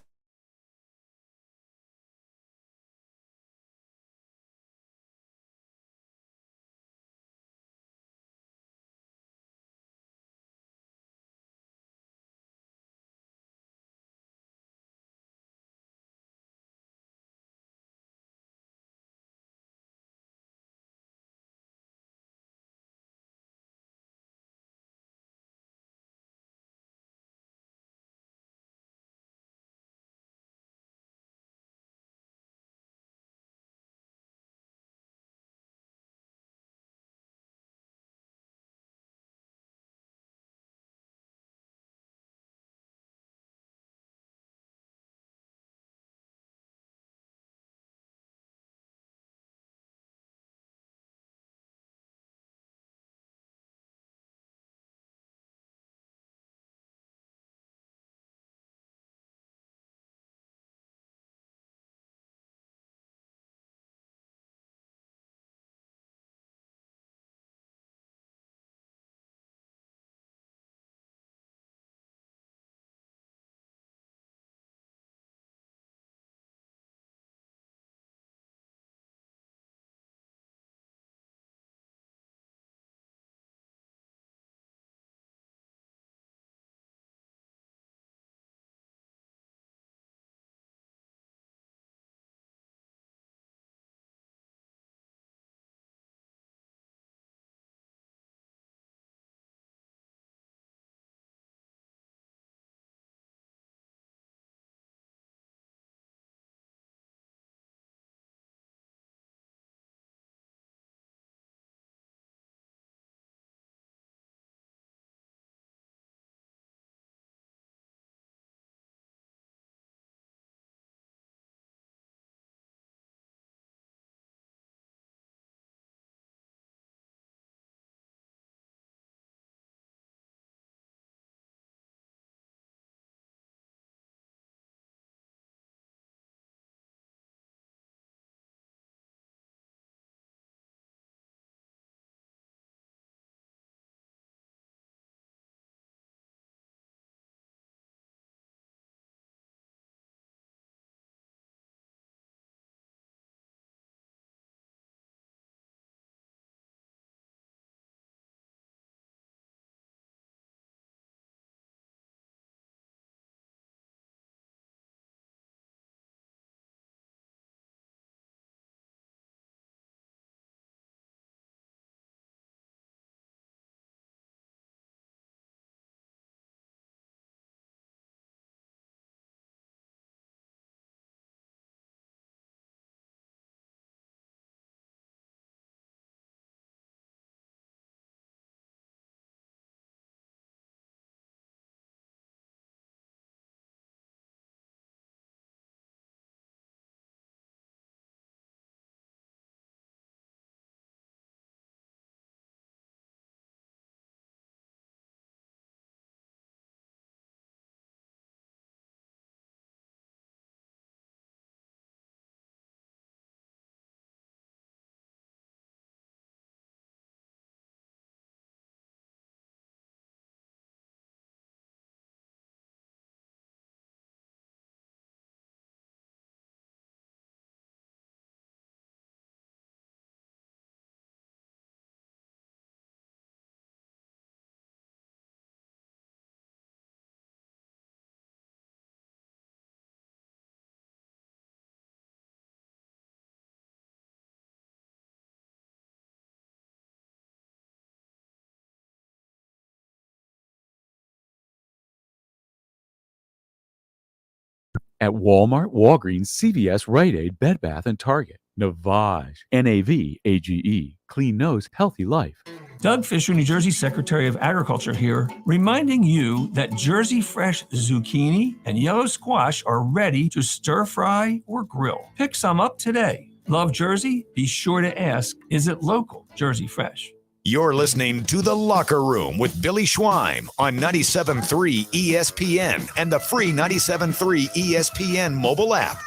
[SPEAKER 20] at Walmart, Walgreens, CVS, Rite Aid, Bed Bath, and Target. Navage, Navage, clean nose, healthy life.
[SPEAKER 21] Doug Fisher, New Jersey Secretary of Agriculture here, reminding you that Jersey Fresh zucchini and yellow squash are ready to stir fry or grill. Pick some up today. Love Jersey? Be sure to ask, is it local Jersey Fresh?
[SPEAKER 6] You're listening to The Locker Room with Billy Schwein on 97.3 ESPN and the free 97.3 ESPN mobile app.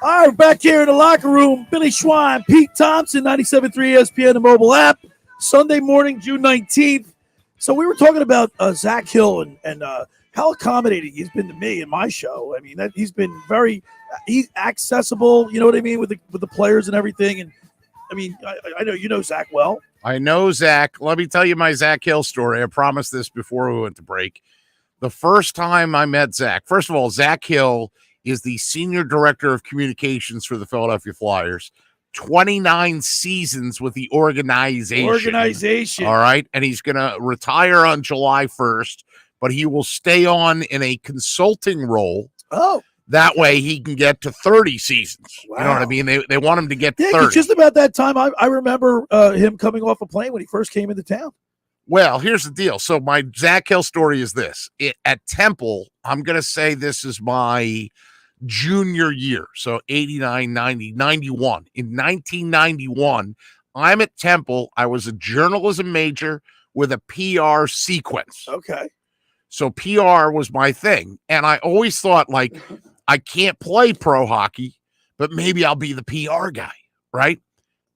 [SPEAKER 9] All right, we're back here in the locker room. Billy Schwein, Pete Thompson, 97.3 ESPN, the mobile app. Sunday morning, June 19th. So we were talking about Zach Hill and how accommodating he's been to me in my show. I mean, he's been he's accessible, you know what I mean, with the players and everything. And I mean, I know you know Zach well.
[SPEAKER 11] I know Zach. Let me tell you my Zach Hill story. I promised this before we went to break. The first time I met Zach, first of all, Zach Hill is the senior director of communications for the Philadelphia Flyers. 29 seasons with the organization. All right. And he's going to retire on July 1st, but he will stay on in a consulting role.
[SPEAKER 9] Oh.
[SPEAKER 11] That way he can get to 30 seasons. Wow. You know what I mean? They want him to get to 30.
[SPEAKER 9] Just about that time, I remember him coming off a plane when he first came into town.
[SPEAKER 11] Well, here's the deal. So my Zach Hill story is this. At Temple, I'm going to say this is my junior year. So 89, 90, 91. In 1991, I'm at Temple. I was a journalism major with a PR sequence.
[SPEAKER 9] Okay.
[SPEAKER 11] So PR was my thing. And I always thought, like, I can't play pro hockey, but maybe I'll be the PR guy, right?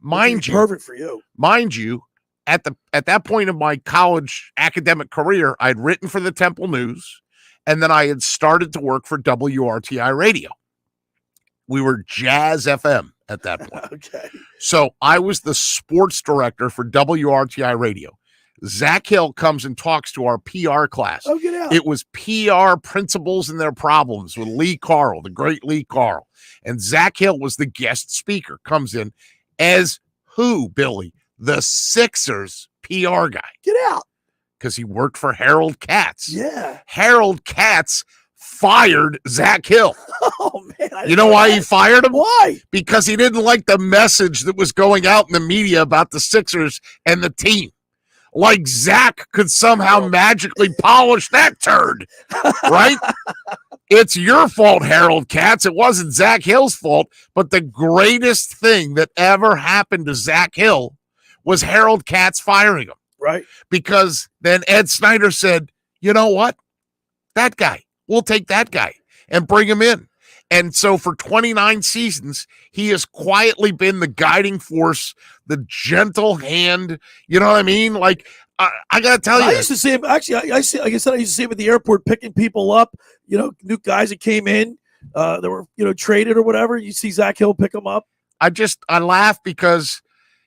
[SPEAKER 11] Mind you,
[SPEAKER 9] perfect for you.
[SPEAKER 11] Mind you, at that point of my college academic career, I'd written for the Temple News, and then I had started to work for WRTI Radio. We were Jazz FM at that point.
[SPEAKER 9] Okay.
[SPEAKER 11] So I was the sports director for WRTI Radio. Zach Hill comes and talks to our PR class.
[SPEAKER 9] Oh, get out.
[SPEAKER 11] It was PR principles and their problems with Lee Carl, the great Lee Carl. And Zach Hill was the guest speaker, comes in as who, Billy? The Sixers PR guy.
[SPEAKER 9] Get out.
[SPEAKER 11] Because he worked for Harold Katz.
[SPEAKER 9] Yeah.
[SPEAKER 11] Harold Katz fired Zach Hill.
[SPEAKER 9] Oh, man.
[SPEAKER 11] You know why he fired him?
[SPEAKER 9] Why?
[SPEAKER 11] Because he didn't like the message that was going out in the media about the Sixers and the team. Like Zach could somehow magically polish that turd, right? It's your fault, Harold Katz. It wasn't Zach Hill's fault, but the greatest thing that ever happened to Zach Hill was Harold Katz firing him.
[SPEAKER 9] Right.
[SPEAKER 11] Because then Ed Snyder said, you know what? That guy, we'll take that guy and bring him in. And so for 29 seasons, he has quietly been the guiding force, the gentle hand. You know what I mean? Like, I got to tell you.
[SPEAKER 9] I used to see him, actually, I used to see him at the airport picking people up, you know, new guys that came in, that were, you know, traded or whatever. You see Zach Hill pick them up.
[SPEAKER 11] I laugh because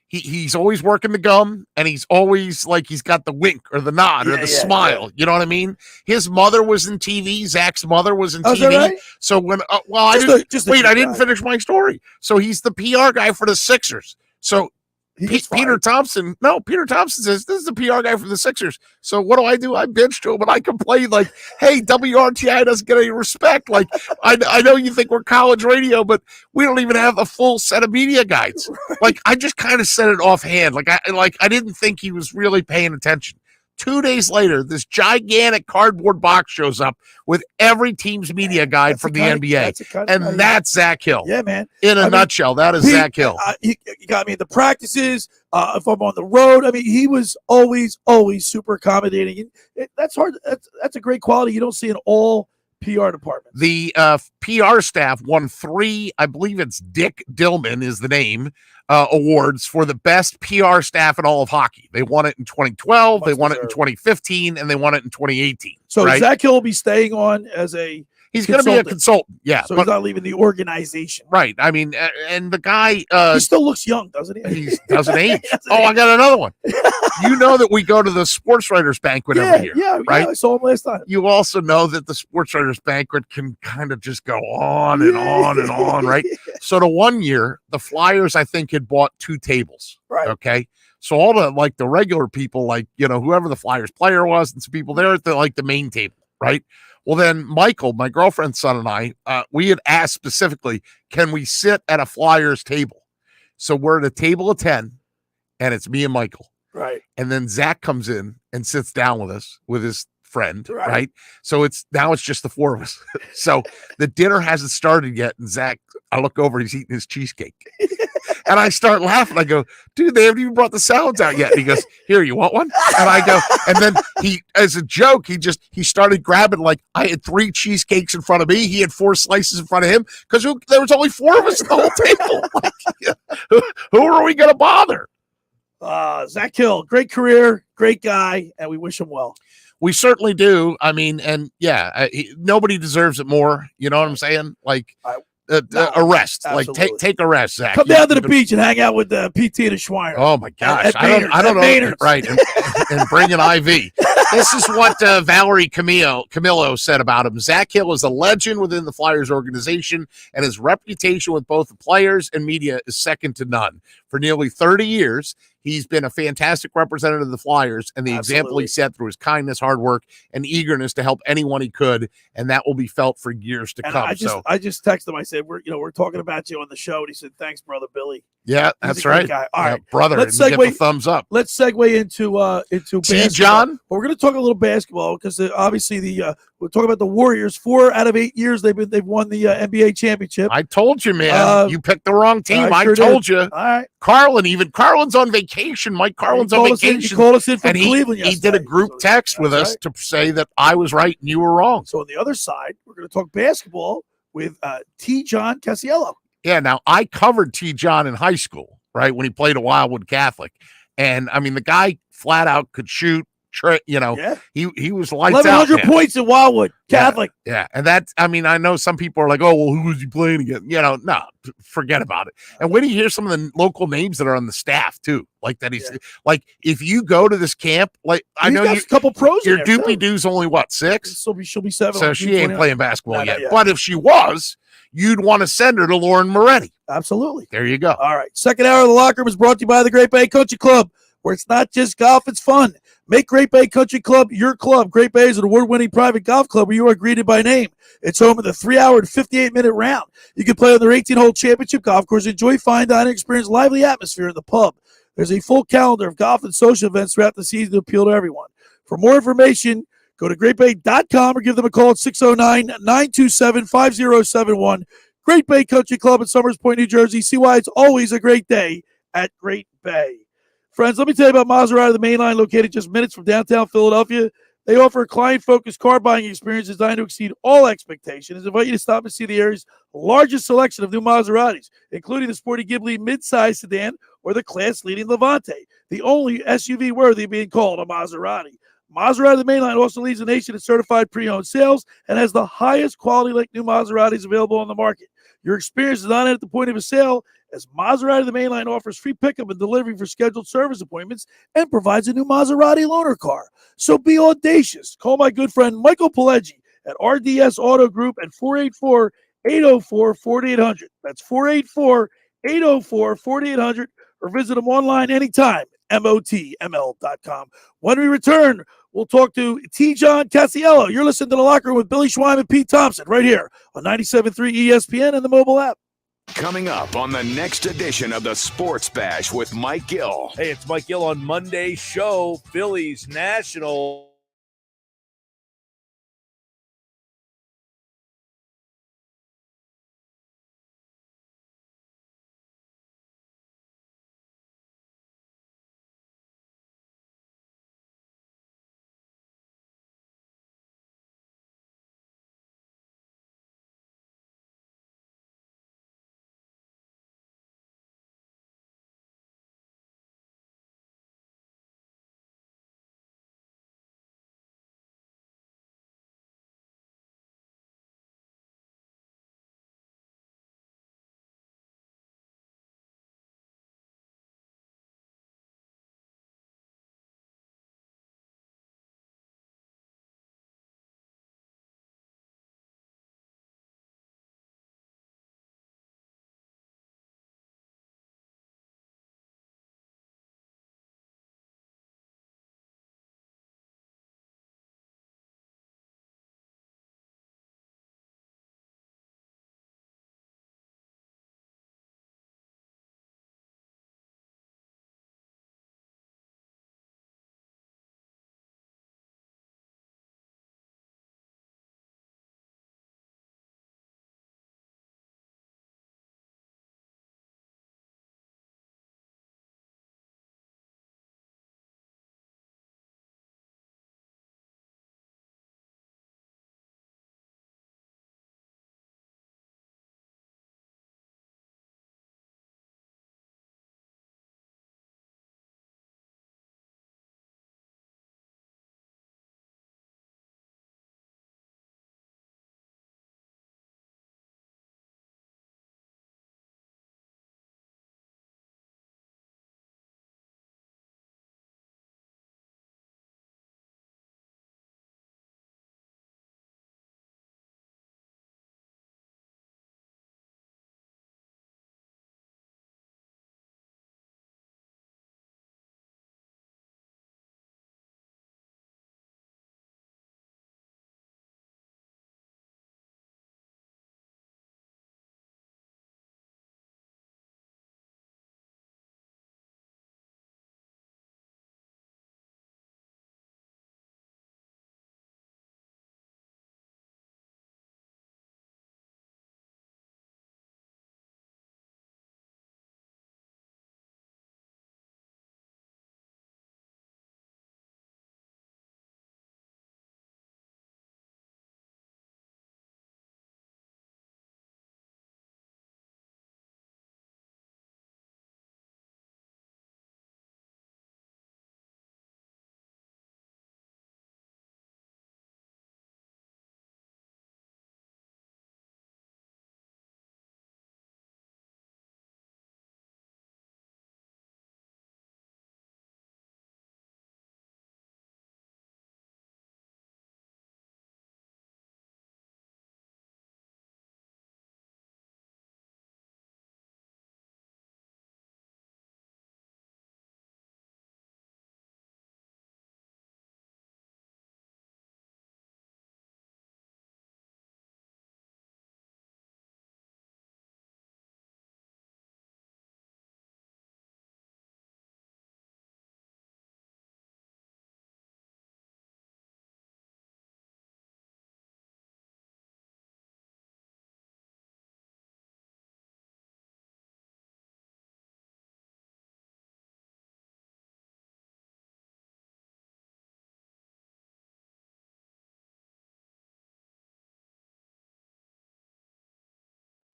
[SPEAKER 11] he's always working the gum, and he's always like he's got the wink or the nod or the smile. You know what I mean? His mother was in TV. Zach's mother was in TV.
[SPEAKER 9] Is that right?
[SPEAKER 11] So when I didn't finish my story. So he's the PR guy for the Sixers. So Peter Thompson says, this is the PR guy for the Sixers. So what do? I bitch to him and I complain like, hey, WRTI doesn't get any respect. Like, I know you think we're college radio, but we don't even have a full set of media guides. Like, I just kind of said it offhand. I didn't think he was really paying attention. 2 days later, this gigantic cardboard box shows up with every team's media guide from the NBA. That's Zach Hill.
[SPEAKER 9] Yeah, man.
[SPEAKER 11] In a nutshell, that is Zach Hill.
[SPEAKER 9] He got me in the practices. If I'm on the road, I mean, he was always super accommodating. That's hard. That's a great quality you don't see in all PR departments.
[SPEAKER 11] The PR staff won 3, I believe it's Dick Dillman is the name, awards for the best PR staff in all of hockey. They won it in 2012, they won it in 2015, and they won it in 2018.
[SPEAKER 9] So
[SPEAKER 11] right?
[SPEAKER 9] Zach Hill will be staying on as a
[SPEAKER 11] He's going to be a consultant, yeah.
[SPEAKER 9] So he's not leaving the organization.
[SPEAKER 11] Right. I mean, and the guy...
[SPEAKER 9] he still looks young, doesn't he?
[SPEAKER 11] He doesn't age. I got another one. You know that we go to the sports writers banquet every year, right?
[SPEAKER 9] Yeah, I saw him last time.
[SPEAKER 11] You also know that the sports writers banquet can kind of just go on and on and on, right? So the one year, the Flyers, I think, had bought 2 tables,
[SPEAKER 9] right?
[SPEAKER 11] Okay? So all the regular people, like, you know, whoever the Flyers player was and some people there at the main table, right? Well, then Michael, my girlfriend's son, and I, we had asked specifically, can we sit at a Flyers table? So we're at a table of 10, and it's me and Michael.
[SPEAKER 9] Right.
[SPEAKER 11] And then Zach comes in and sits down with us with his friend, right? So it's just the four of us. So the dinner hasn't started yet, and Zach, I look over, he's eating his cheesecake. And I start laughing. I go, dude, they haven't even brought the salads out yet. And he goes, here, you want one? And I go, and then he, as a joke, he started grabbing, like, I had 3 cheesecakes in front of me. He had 4 slices in front of him because there was only 4 of us at the whole table. Like, who are we going to bother?
[SPEAKER 9] Zach Hill, great career, great guy, and we wish him well.
[SPEAKER 11] We certainly do. I mean, and yeah, nobody deserves it more. You know what I'm saying? Like, a rest.
[SPEAKER 9] Absolutely.
[SPEAKER 11] Like, take a rest, Zach.
[SPEAKER 9] Come down to the beach and hang out with PT and Schweiner.
[SPEAKER 11] Oh my gosh,
[SPEAKER 9] I don't know. Maynard's.
[SPEAKER 11] Right, and bring an IV. This is what Valerie Camillo said about him. Zach Hill is a legend within the Flyers organization, and his reputation with both the players and media is second to none. For nearly 30 years, he's been a fantastic representative of the Flyers, and the example he set through his kindness, hard work, and eagerness to help anyone he could, and that will be felt for years to come.
[SPEAKER 9] I just texted him. I said, "We're talking about you on the show," and he said, "Thanks, brother Billy."
[SPEAKER 11] Yeah,
[SPEAKER 9] He's
[SPEAKER 11] that's
[SPEAKER 9] a great
[SPEAKER 11] right,
[SPEAKER 9] guy. All right,
[SPEAKER 11] brother.
[SPEAKER 9] Let's
[SPEAKER 11] give
[SPEAKER 9] segue.
[SPEAKER 11] a thumbs up.
[SPEAKER 9] Let's segue into
[SPEAKER 11] T-John.
[SPEAKER 9] We're going to talk a little basketball because obviously we're talking about the Warriors. 4 out of 8 years they've won the NBA championship.
[SPEAKER 11] I told you, man. You picked the wrong team. I told you.
[SPEAKER 9] All right.
[SPEAKER 11] Carlin's on vacation. Mike Carlin's on vacation.
[SPEAKER 9] He called us in from Cleveland
[SPEAKER 11] yesterday. He did a group text with us to say that I was right and you were wrong.
[SPEAKER 9] So on the other side, we're going to talk basketball with T-John Casiello.
[SPEAKER 11] Yeah, now I covered T-John in high school, right, when he played at Wildwood Catholic. And, I mean, the guy flat out could shoot. He was lights
[SPEAKER 9] 1,100
[SPEAKER 11] out,
[SPEAKER 9] points at Wildwood Catholic.
[SPEAKER 11] Yeah, and that's, I mean, I know some people are like, oh, well, who was he playing against? No, forget about it. And when you hear some of the local names that are on the staff too, like that, he's like, if you go to this camp, like I know
[SPEAKER 9] a couple pros.
[SPEAKER 11] Your Doopy Doo's only what, 6?
[SPEAKER 9] She'll be 7.
[SPEAKER 11] So she ain't playing basketball yet. But if she was, you'd want to send her to Lauren Moretti.
[SPEAKER 9] Absolutely.
[SPEAKER 11] There you go.
[SPEAKER 9] All right. Second hour of the Locker Room is brought to you by the Great Bay Country Club, where it's not just golf, it's fun. Make Great Bay Country Club your club. Great Bay is an award-winning private golf club where you are greeted by name. It's home of the 3-hour and 58-minute round. You can play on their 18-hole championship golf course, enjoy fine dining, experience lively atmosphere in the pub. There's a full calendar of golf and social events throughout the season to appeal to everyone. For more information, go to greatbay.com or give them a call at 609-927-5071. Great Bay Country Club in Summers Point, New Jersey. See why it's always a great day at Great Bay. Friends, let me tell you about Maserati, the main line located just minutes from downtown Philadelphia. They offer a client-focused car buying experience designed to exceed all expectations. I invite you to stop and see the area's largest selection of new Maseratis, including the sporty Ghibli midsize sedan or the class-leading Levante, the only SUV worthy of being called a Maserati. Maserati, the main line, also leads the nation in certified pre-owned sales and has the highest quality like new Maseratis available on the market. Your experience is not at the point of a sale, as Maserati, the main line, offers free pickup and delivery for scheduled service appointments and provides a new Maserati loaner car. So be audacious. Call my good friend Michael Pileggi at RDS Auto Group at 484-804-4800. That's 484-804-4800, or visit them online anytime, motml.com. When we return, we'll talk to T-John Casiello. You're listening to The Locker Room with Billy Schwein and Pete Thompson right here on 97.3 ESPN and the mobile app.
[SPEAKER 6] Coming up on the next edition of the Sports Bash with Mike Gill.
[SPEAKER 1] Hey, it's Mike Gill on Monday's show, Phillies National.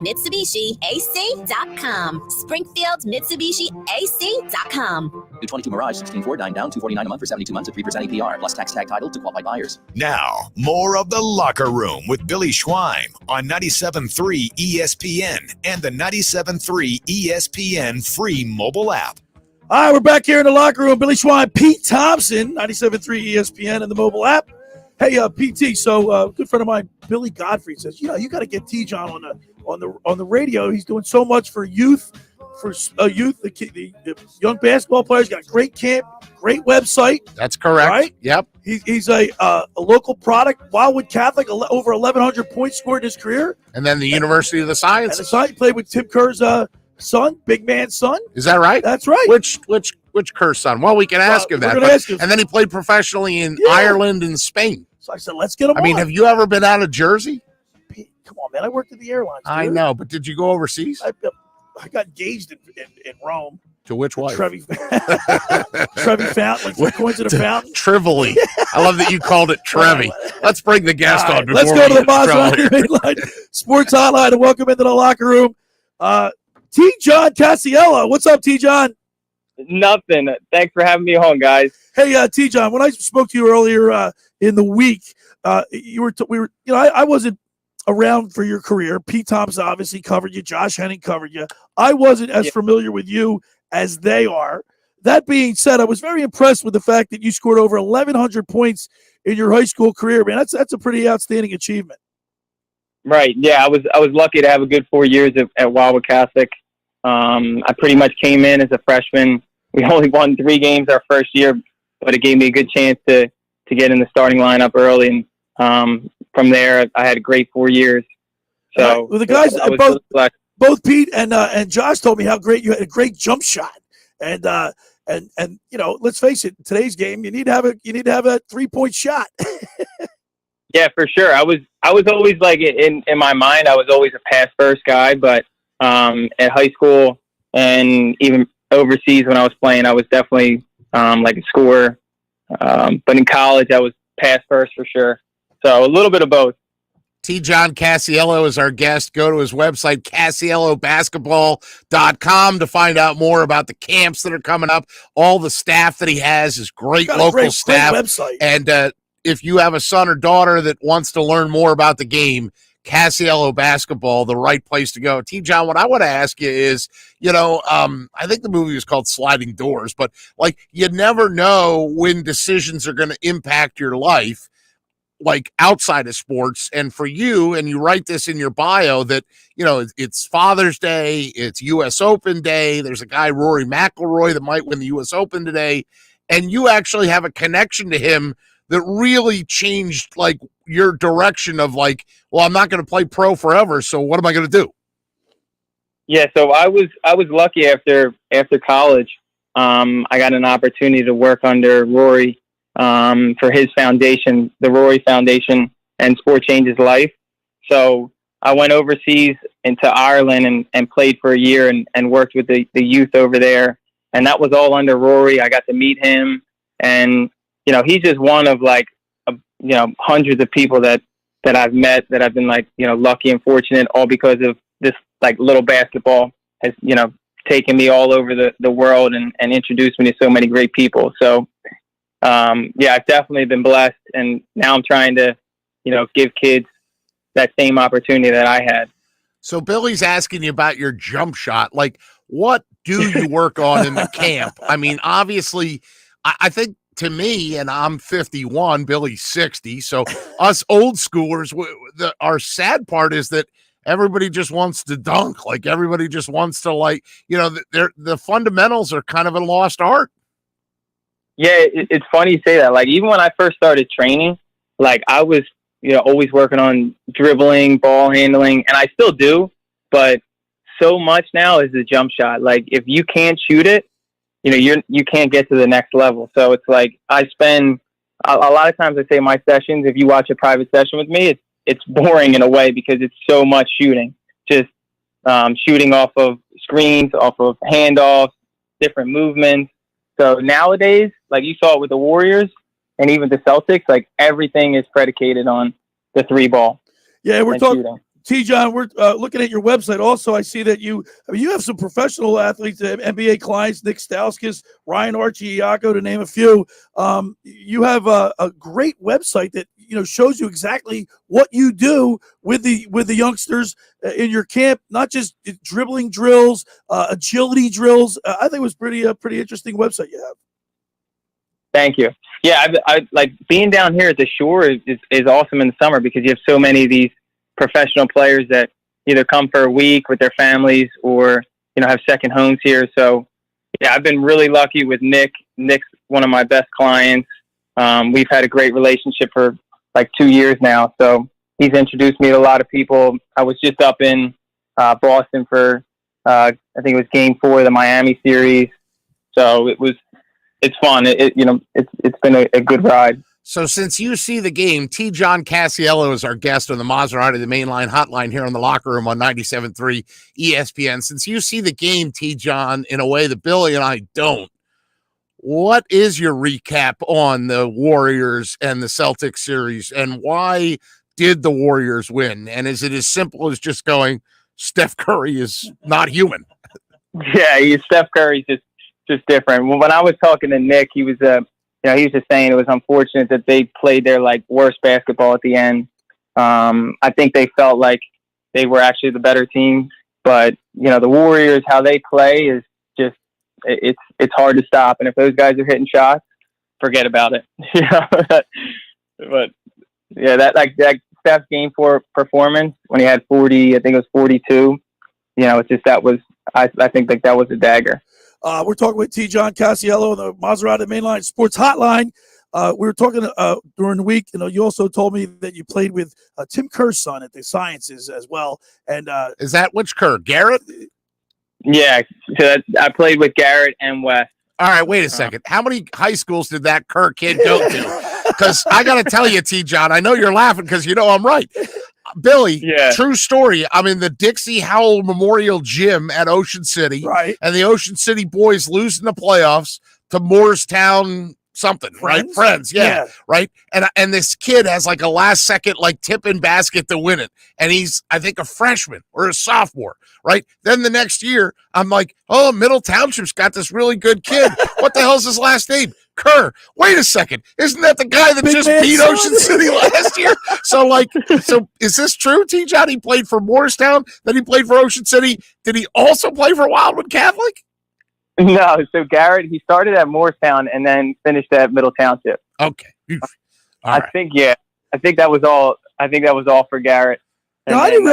[SPEAKER 16] MitsubishiAC.com. Springfield MitsubishiAC.com.
[SPEAKER 15] 222 Mirage, 16 Ford, 9 down, $249 a month for 72 months at 3% APR, plus tax tag title to qualified buyers.
[SPEAKER 6] Now, more of The Locker Room with Billy Schwein on 97.3 ESPN and the 97.3 ESPN free mobile app.
[SPEAKER 9] All right, we're back here in the locker room. Billy Schwein, Pete Thompson, 97.3 ESPN and the mobile app. Hey, PT. So, good friend of mine, Billy Godfrey, says, you got to get T-John on the radio. He's doing so much for youth, the young basketball players. Got a great camp, great website.
[SPEAKER 11] That's correct.
[SPEAKER 9] Right?
[SPEAKER 11] Yep.
[SPEAKER 9] He's a local product. Wildwood Catholic, over 1,100 points scored in his career.
[SPEAKER 11] And then the University of the Sciences.
[SPEAKER 9] And he played with Tim Kerr's son, big man's son.
[SPEAKER 11] Is that right?
[SPEAKER 9] That's right.
[SPEAKER 11] Which Kerr's son? Well, we can ask him that. And then he played professionally in Ireland and Spain.
[SPEAKER 9] So I said, let's get him on.
[SPEAKER 11] I mean, have you ever been out of Jersey?
[SPEAKER 9] Come on, man. I worked at the airlines. Dude.
[SPEAKER 11] I know, but did you go overseas?
[SPEAKER 9] I got engaged in Rome.
[SPEAKER 11] To which wife?
[SPEAKER 9] Trevi Fountain, like coins in a fountain.
[SPEAKER 11] Trivoli. I love that you called it Trevi. Let's bring the guest on.
[SPEAKER 9] Let's go to the Mound Sports Hotline and welcome into the locker room. T-John Casiello. What's up, T-John?
[SPEAKER 2] Nothing. Thanks for having me on, guys.
[SPEAKER 9] Hey, T-John, when I spoke to you earlier in the week, I wasn't around for your career. Pete Thompson obviously covered you. Josh Henning covered you. I wasn't as familiar with you as they are. That being said, I was very impressed with the fact that you scored over 1,100 points in your high school career, man. That's a pretty outstanding achievement.
[SPEAKER 2] Right. Yeah, I was lucky to have a good 4 years at Wildwood Catholic. I pretty much came in as a freshman. We only won 3 games our first year, but it gave me a good chance to get in the starting lineup early. And from there, I had a great 4 years. So
[SPEAKER 9] well, the guys, both Pete and Josh told me how great you had a great jump shot. And let's face it, in today's game, you need to have a 3-point shot.
[SPEAKER 2] Yeah, for sure. I was always like in my mind, I was always a pass first guy, but at high school and even overseas when I was playing, I was definitely like a scorer. But in college, I was pass first for sure. So a little bit of both.
[SPEAKER 11] T-John Casiello is our guest. Go to his website, CasielloBasketball.com, to find out more about the camps that are coming up. All the staff that he has is great local staff.
[SPEAKER 9] Great website.
[SPEAKER 11] And if you have a son or daughter that wants to learn more about the game, Casiello Basketball, the right place to go. T-John, what I want to ask you is, I think the movie was called Sliding Doors, but like you never know when decisions are going to impact your life, like outside of sports. And for you, and you write this in your bio, that, it's Father's Day, it's U.S. Open Day. There's a guy, Rory McIlroy, that might win the U.S. Open today. And you actually have a connection to him that really changed like your direction of like, well, I'm not going to play pro forever. So what am I going to do?
[SPEAKER 2] Yeah. So I was lucky after college. I got an opportunity to work under Rory for his foundation, the Rory Foundation, and Sport Changes Life. So I went overseas into Ireland and played for a year and worked with the youth over there. And that was all under Rory. I got to meet him, and, he's just one of like, hundreds of people that I've met that I've been like, lucky and fortunate, all because of this like little basketball has, taken me all over the world and introduced me to so many great people. So, I've definitely been blessed, and now I'm trying to, give kids that same opportunity that I had.
[SPEAKER 11] So Billy's asking you about your jump shot. Like, what do you work on in the camp? I mean, obviously, I think to me, and I'm 51, Billy's 60. So us old schoolers, our sad part is that everybody just wants to dunk. Like everybody just wants to the fundamentals are kind of a lost art.
[SPEAKER 2] Yeah, it's funny you say that. Like, even when I first started training, like I was, always working on dribbling, ball handling, and I still do, but so much now is the jump shot. Like, if you can't shoot it, you can't get to the next level. So it's like I spend a lot of times, I say my sessions, if you watch a private session with me, it's boring in a way because it's so much shooting, just shooting off of screens, off of handoffs, different movements. So nowadays, like you saw it with the Warriors and even the Celtics, like everything is predicated on the 3 ball.
[SPEAKER 9] Yeah, we're talking T-John, we're looking at your website. Also, I see that you have some professional athletes, NBA clients, Nick Stauskas, Ryan Archiaco, to name a few. You have a great website that shows you exactly what you do with the youngsters in your camp. Not just dribbling drills, agility drills. I think it was pretty interesting website you have.
[SPEAKER 2] Thank you. Yeah, I like being down here at the shore is awesome in the summer because you have so many of these professional players that either come for a week with their families or have second homes here. So yeah, I've been really lucky with Nick. Nick's one of my best clients. We've had a great relationship for like 2 years now. So he's introduced me to a lot of people. I was just up in Boston for I think it was Game 4 of the Miami series. So it's fun. It's been a good ride.
[SPEAKER 11] So since you see the game, T-John Casiello is our guest on the Maserati, the mainline hotline here on the Locker Room on 97.3 ESPN. Since you see the game, T-John, in a way that Billy and I don't, what is your recap on the Warriors and the Celtics series, and why did the Warriors win? And is it as simple as just going, Steph Curry is not human?
[SPEAKER 2] Yeah, Steph Curry's just different. When I was talking to Nick, he was he was just saying it was unfortunate that they played their like worst basketball at the end. I think they felt like they were actually the better team, but the Warriors, how they play is just it's hard to stop. And if those guys are hitting shots, forget about it. But yeah, that Steph's Game 4 performance when he had 40, I think it was 42. It's just I think that was a dagger.
[SPEAKER 9] We're talking with T-John Casiello on the Maserati Mainline Sports Hotline. We were talking during the week. You also told me that you played with Tim Kerr's son at the Sciences as well. And
[SPEAKER 11] is that which Kerr? Garrett?
[SPEAKER 2] Yeah, so I played with Garrett and Wes.
[SPEAKER 11] All right, wait a second. How many high schools did that Kerr kid go to? Because I got to tell you, T-John, I know you're laughing because I'm right. Billy, true story. I'm in the Dixie Howell Memorial Gym at Ocean City,
[SPEAKER 9] right?
[SPEAKER 11] And the Ocean City boys lose in the playoffs to Moorestown something, right? Friends, yeah, right. And this kid has like a last second like tip in basket to win it, and he's I think a freshman or a sophomore, right? Then the next year, I'm like, oh, Middle Township's got this really good kid. What the hell's his last name? Kerr. Wait a second. Isn't that the guy that just beat Ocean City last year? So is this true, T-John? He played for Moorestown, then he played for Ocean City. Did he also play for Wildwood Catholic?
[SPEAKER 2] No. So Garrett, he started at Moorestown and then finished at Middle Township.
[SPEAKER 11] Okay.
[SPEAKER 2] I think that was all. I think that was all for Garrett.
[SPEAKER 9] No, I didn't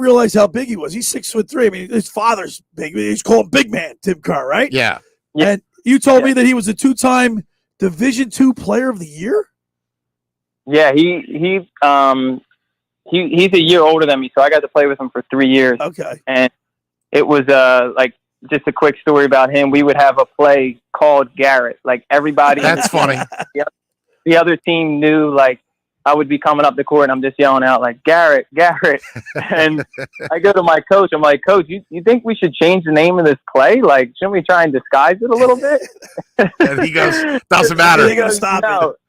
[SPEAKER 9] realize how big he was. He's 6'3". I mean, his father's big. He's called Big Man, Tim Kerr, right?
[SPEAKER 11] Yeah.
[SPEAKER 9] And you told me that he was a 2-time Division II Player of the Year.
[SPEAKER 2] Yeah, he's a year older than me, so I got to play with him for 3 years.
[SPEAKER 9] Okay.
[SPEAKER 2] And it was just a quick story about him. We would have a play called Garrett. Like everybody.
[SPEAKER 11] That's funny.
[SPEAKER 2] The other team knew I would be coming up the court and I'm just yelling out like Garrett. And I go to my coach. I'm like, Coach, you think we should change the name of this play? Like, shouldn't we try and disguise it a little bit?
[SPEAKER 11] And he goes, doesn't matter.
[SPEAKER 9] They're going to stop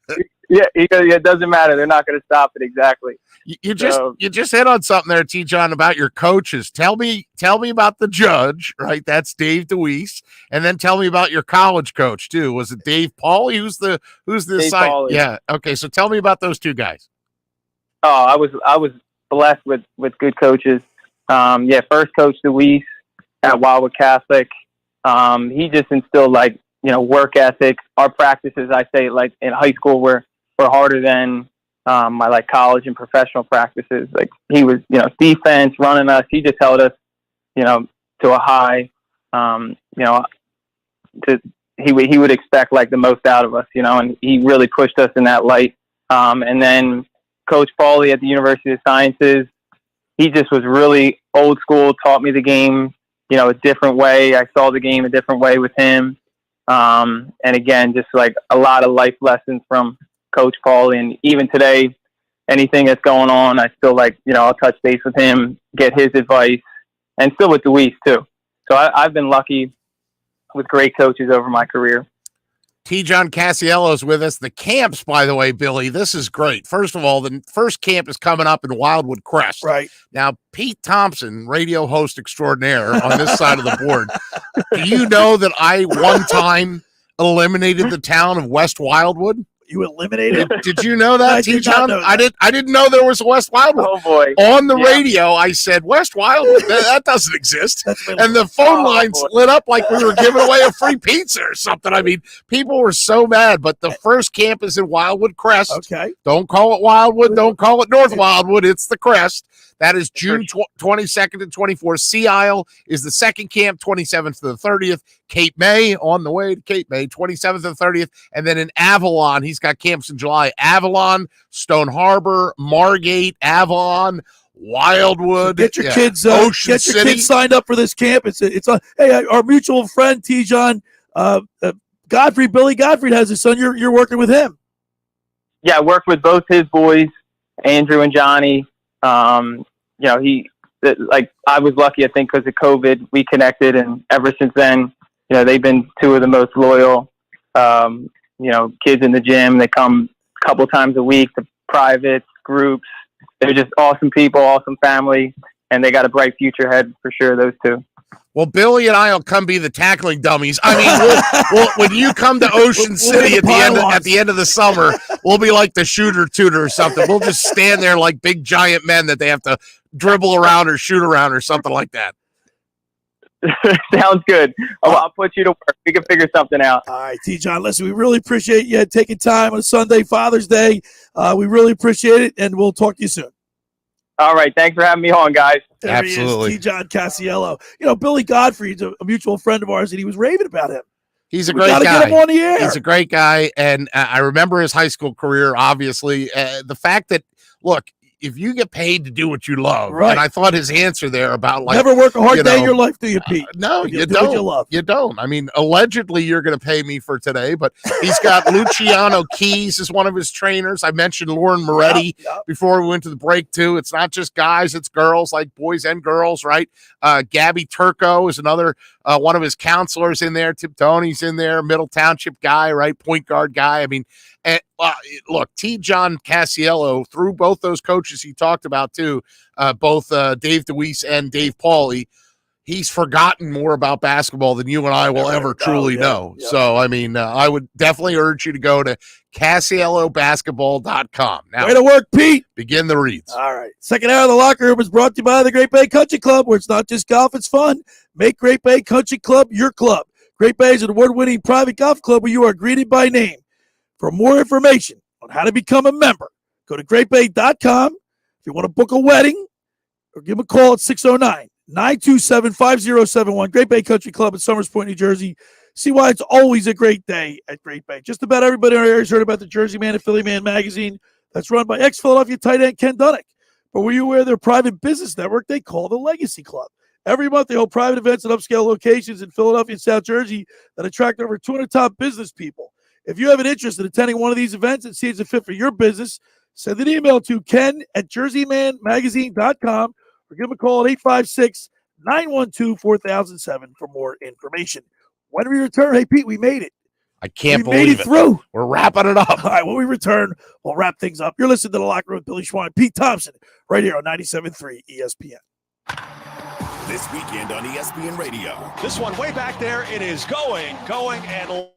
[SPEAKER 9] it.
[SPEAKER 2] Yeah, he goes, it doesn't matter. They're not going to stop it exactly.
[SPEAKER 11] You just hit on something there, T-John, about your coaches. Tell me about the judge, right? That's Dave DeWeese, and then tell me about your college coach too. Was it Dave Pauly? Who's the
[SPEAKER 2] Dave Pauly.
[SPEAKER 11] Yeah. Okay. So tell me about those two guys.
[SPEAKER 2] Oh, I was blessed with good coaches. First coach DeWeese at Wildwood Catholic. He just instilled work ethic. Our practices, I say, in high school were harder than my college and professional practices. He was, defense, running us. He just held us, to a high. He would expect the most out of us, and he really pushed us in that light. And then Coach Pauly at the University of Sciences, he just was really old school. Taught me the game, a different way. I saw the game a different way with him. And again, just a lot of life lessons from Coach Pauly. And even today, anything that's going on, I still I'll touch base with him, get his advice, and still with DeWeese too. So I've been lucky with great coaches over my career.
[SPEAKER 11] T-John Casiello is with us. The camps, by the way, Billy, this is great. First of all, the first camp is coming up in Wildwood Crest.
[SPEAKER 9] Right.
[SPEAKER 11] Now, Pete Thompson, radio host extraordinaire on this side of the board. Do you know that I one time eliminated the town of West Wildwood?
[SPEAKER 9] You eliminated?
[SPEAKER 11] Did you know that, T-John? I didn't know there was a West Wildwood.
[SPEAKER 2] Oh boy!
[SPEAKER 11] On the radio, I said West Wildwood. That doesn't exist. And the phone lines lit up like we were giving away a free pizza or something. I mean, people were so mad. But the first camp is in Wildwood Crest.
[SPEAKER 9] Okay.
[SPEAKER 11] Don't call it Wildwood. Don't call it North Wildwood. It's the Crest. That is June 22nd and 24th. Sea Isle is the second camp, 27th to the 30th. Cape May, on the way to Cape May, 27th and 30th. And then in Avalon, he's got camps in July. Avalon, Stone Harbor, Margate, Avalon, Wildwood.
[SPEAKER 9] So get your kids,
[SPEAKER 11] Ocean
[SPEAKER 9] get your
[SPEAKER 11] City.
[SPEAKER 9] kids signed up for this camp. Hey, our mutual friend T-John Godfrey, Billy Godfrey has his son. You're working with him.
[SPEAKER 2] Yeah, I worked with both his boys, Andrew and Johnny. I was lucky, I think, because of COVID, we connected, and ever since then, they've been two of the most loyal, kids in the gym. They come a couple times a week to privates, groups. They're just awesome people, awesome family, and they got a bright future ahead for sure, those two.
[SPEAKER 11] Well, Billy and I will come be the tackling dummies. I mean, when you come to Ocean City at the end of the summer, we'll be like the shooter tutor or something. We'll just stand there like big giant men that they have to dribble around or shoot around or something like that.
[SPEAKER 2] Sounds good. I'll put you to work. We can figure something out.
[SPEAKER 9] All right, T-John, listen, we really appreciate you taking time on a Sunday, Father's Day. We really appreciate it, and we'll talk to you soon.
[SPEAKER 2] All right. Thanks for having me on, guys.
[SPEAKER 11] Absolutely.
[SPEAKER 9] T-John Casiello. Billy Godfrey's a mutual friend of ours, and he was raving about him.
[SPEAKER 11] He's a great guy.
[SPEAKER 9] Get him on the air.
[SPEAKER 11] He's a great guy, and I remember his high school career, obviously. The fact that, look, if you get paid to do what you love,
[SPEAKER 9] right.
[SPEAKER 11] And I thought his answer there about
[SPEAKER 9] never work a hard day in your life, do you, Pete?
[SPEAKER 11] No, you
[SPEAKER 9] do
[SPEAKER 11] don't.
[SPEAKER 9] What you love.
[SPEAKER 11] You don't. I mean, allegedly, you're going to pay me for today, but he's got Luciano Keys as one of his trainers. I mentioned Lauren Moretti before we went to the break, too. It's not just guys, it's girls, like boys and girls, right? Gabby Turco is another one of his counselors in there. Tip Tony's in there, Middle Township guy, right? Point guard guy. I mean, look, T-John Casiello, through both those coaches he talked about too, both Dave DeWeese and Dave Pauly, he's forgotten more about basketball than you and I will ever truly know.
[SPEAKER 9] Yeah.
[SPEAKER 11] So, I mean, I would definitely urge you to go to CasielloBasketball.com. Now,
[SPEAKER 9] way to work, Pete.
[SPEAKER 11] Begin the reads.
[SPEAKER 9] All right. Second hour of the locker room is brought to you by the Great Bay Country Club, where it's not just golf, it's fun. Make Great Bay Country Club your club. Great Bay is an award-winning private golf club where you are greeted by name. For more information on how to become a member, go to greatbay.com. If you want to book a wedding, or give them a call at 609-927-5071. Great Bay Country Club in Summers Point, New Jersey. See why it's always a great day at Great Bay. Just about everybody in our area has heard about the Jersey Man and Philly Man magazine that's run by ex-Philadelphia tight end Ken Dunnick. But were you aware of their private business network they call the Legacy Club? Every month they hold private events at upscale locations in Philadelphia and South Jersey that attract over 200 top business people. If you have an interest in attending one of these events and see it's a fit for your business, send an email to ken@jerseymanmagazine.com or give him a call at 856-912-4007 for more information. When we return, hey, Pete, we made it.
[SPEAKER 11] I can't
[SPEAKER 9] we
[SPEAKER 11] believe
[SPEAKER 9] made it through.
[SPEAKER 11] We're wrapping it up.
[SPEAKER 9] All right, when we return, we'll wrap things up. You're listening to The Locker Room with Billy Schwein, Pete Thompson, right here on 97.3 ESPN.
[SPEAKER 6] This weekend on ESPN Radio.
[SPEAKER 19] This one way back there, it is going, and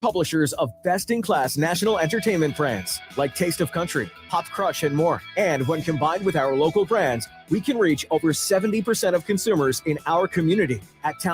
[SPEAKER 4] Publishers of best-in-class national entertainment brands like Taste of Country, Pop Crush, and more. And when combined with our local brands, we can reach over 70% of consumers in our community. At Town